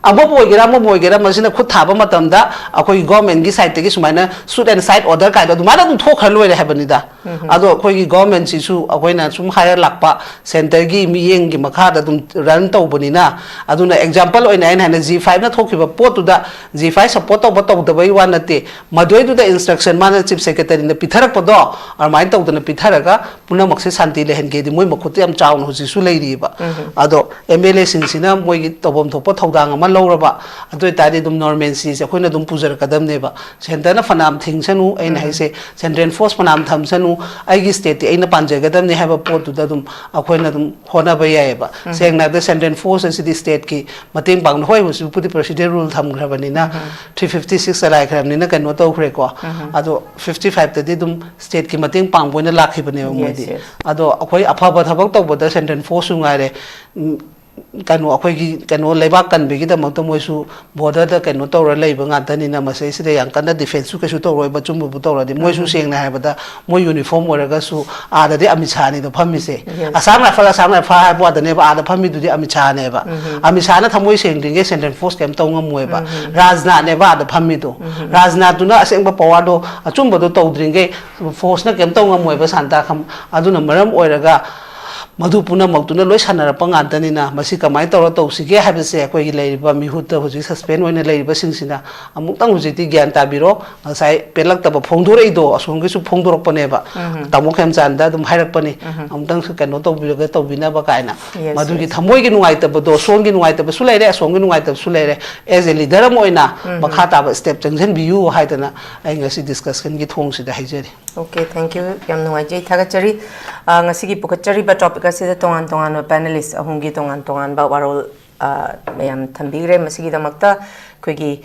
abo boigera mo boigera masina khut thaba matamda akoi government gi side gi sumaina suit and side order kai da dumana dum thok khaloi re habani da ado akoi gi government si su akoi na sum hire lakpa center gi mi yeng gi makha da dum run to bani na aduna example oina en hana g5 na thokiba pot da g5 support to ba to da bai wan nate madoi du da instruction mana chief secretary na pitharak podo ar mai to da na pitharaga puna makse santi le hen ge di moi makhuti am chaun huji su lei ri ba ado mla sing sina moi gi tobom thopa thodang ma loraba ado tari dum normal si se khoina dum pujar kadam ne ba center na fanam thing sanu ain hai se central force fanam tham sanu ai gi state aina panje gadam ne have a pot da dum akhoina dum hona ba ya ba seng na the central force si the state ki mateng bang hoi hu put president rule tham grabani na 356 alai kramni na kan to khre ko ado 55 te dum state ki mateng pang boina lakhi bane mo di ado akhoi apha ba thabak to boda central force ngai re kanu akhoi gi kanu leiba kan be gi da mak to moisu border da kanu to ra leiba nga tani na masai sida yang kan da defense su ka su to roi ba chum bu to ra di moisu seng na ha ba da moi uniform ora ga su a da de amicha ni do phami se asam na fa ba da ne ba a da phami du di amicha ne ba amicha na thamoi seng ding ge central force kem to ngam moi ba rajna ne ba da phami do rajna tu na aseng ba power do achum ba do to dring ge force na kem to ngam moi ba santa kham adu na maram oi ra ga madu puna maktuna loi sanara pangantani na masi kamai tawra tawsige habse koi leiba mihutta huji suspend oina leiba singsina amuk tang huji ti gyan tabiro sai pelak taba phongdorei do asonge su phongdorok pane ba tamok Khemchand da dum hairak pane amtang su kano tawbiraga tawbina ba kaina madu gi thamoi gi nungai taba do song gi nungai taba su leire asong gi nungai taba su leire as a leader moina makha taba step changjan biu haidana ai ngasi discussion gi thong sida haijari. Okay, thank you. Yam nungai jai thagachari ngasi gi pukachari ba topic asida tongan tongan panelist ahungi tongan tongan ba warol mayam thambigre masigi damakta khoigi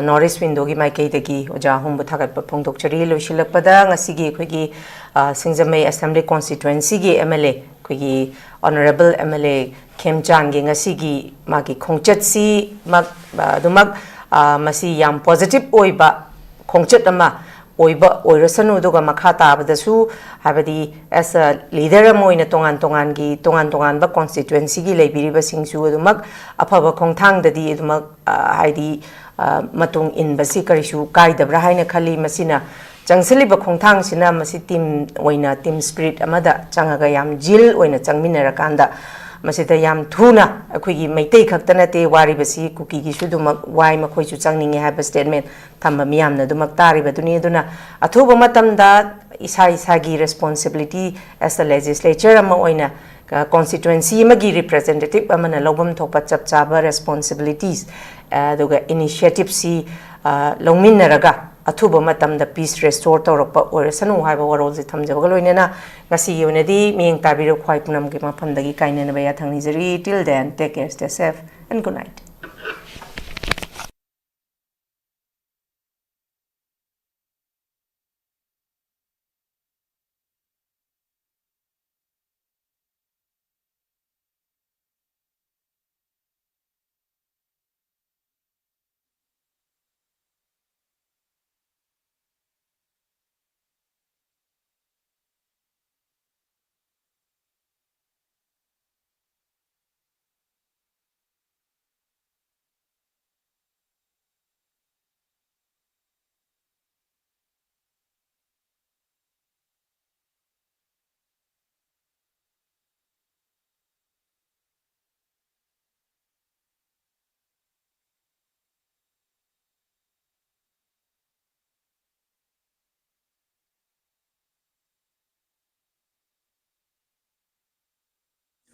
Norris window gi maikei dagi oja hum bu thagat pa phongdokchari loisilakpada ngasi gi khoigi Singjamei assembly constituency gi MLA khoigi honorable MLA Khemchand gi ngasi gi magi Khongchat si mak dumak masi yam positive oiba Khongchat ama oiba oirasanu duga makha tabadasu habadi as a leader moina tongan tongan ba constituency gi leibiriba singsu adumak aphaba khongthang dadi adumak haidi matung in basi karisu kaidabra haina khali masina changsaliba khongthang sina masi team oina team spirit amada changaga yam jil oina changminarakanda masita yam thuna akhoi meitei khaktana te wari basi kuki gi su dumak wai makhoi chu changninge ha statement thamba miyam na dumak tari baduni aduna athuba matam da isa gi responsibility as the legislature ama oina constituency magi representative amana lobam thokpa chap chaba responsibilities aduga initiative si longminnaraga athuba matamda peace restore tawrakpa oirasanu haiba warolji thamjabaga loinena ngasi yonedi miyeng tabiro khwai punam gi mafamdagi kainena baya thangnijari till then take care, stay safe and good night.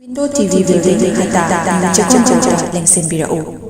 Window TV building hata Khongchat lengsenbirau.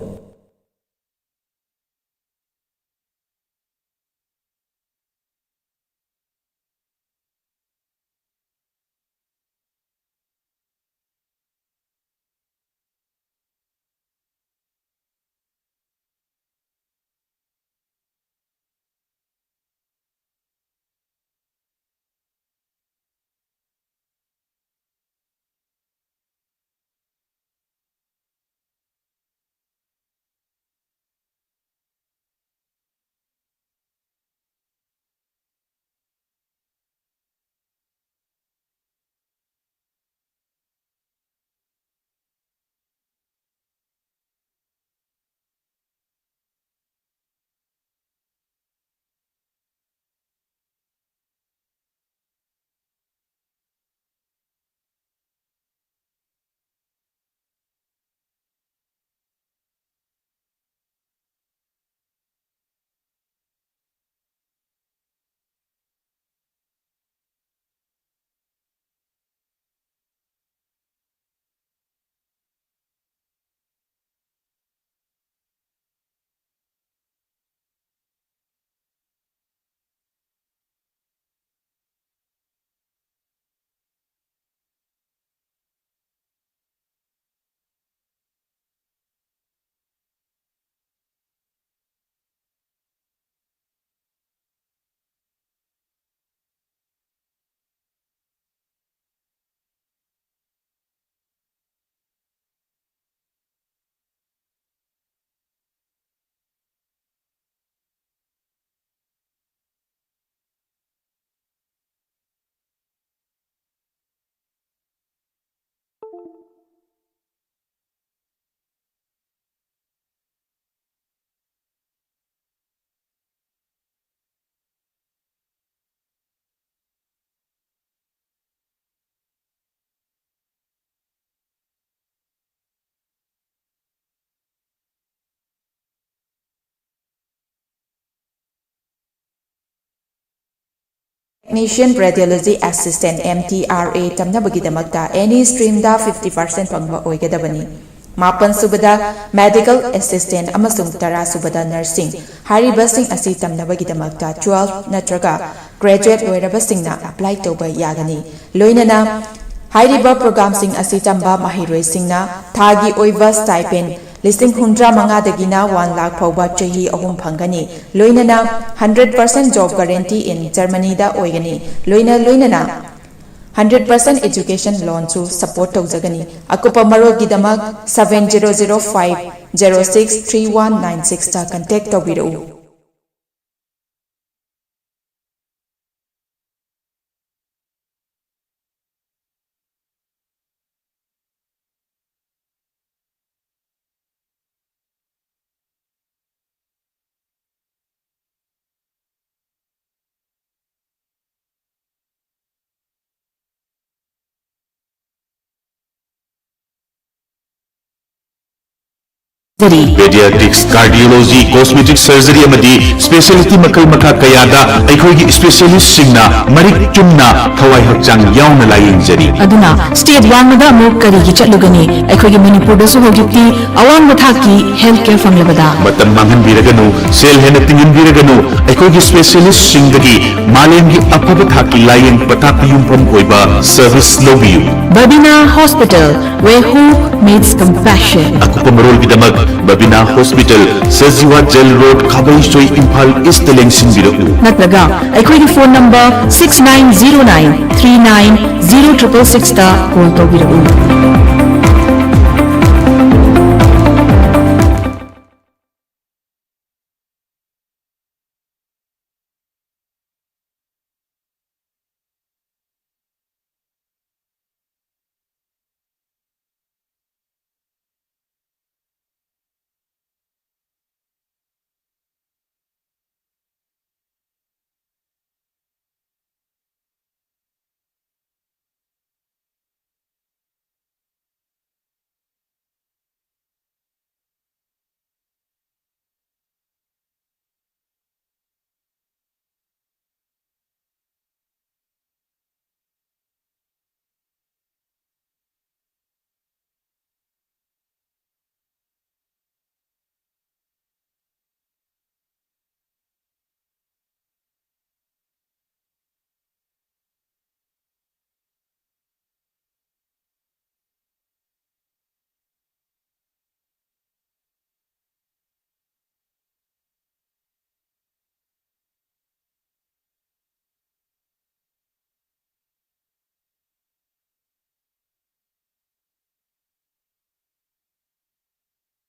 Technician Radiology Assistant MTRA tamnabagidamagta any stream da 50% pangba oigadabani. Mapan subada Medical Assistant amasung tara subada Nursing. Haribasing asi tamnabagidamagta 12 natraga graduate oirabasingna apply toba yagani. Loinana Hariba program sing asi tamba mahiroi singna thagi oiva stipend listing 100 dagina 1 lakh phauba chahi ahum phangani loinana 100% job guarantee in Germany da oigani loinana 100% education loan to support taujagani akupa maro gidamak 7005063196 ta contact tabiru. Pediatrics, cardiology, cosmetic surgery amadi specialty makal maka kayada aikogi specialist singna marik chumna thawai hakchang yauna layingjari aduna state wangda mo kari gi chatlugani aikogi manipur da su hogiti awang mathaki healthcare famlabada matam mangan biraganu sel hena tingin biraganu aikogi specialist singdagi malengi apaba thaki layin patak yumpam oiba service lobiyu Babina Hospital where hope meets compassion akupamarol gidamak Babina Hospital Sajiwa Jail Road Khabai Soi Imphal East Lengsin Biraku natraga aikogi phone number 6909390666 ta call tawbiragu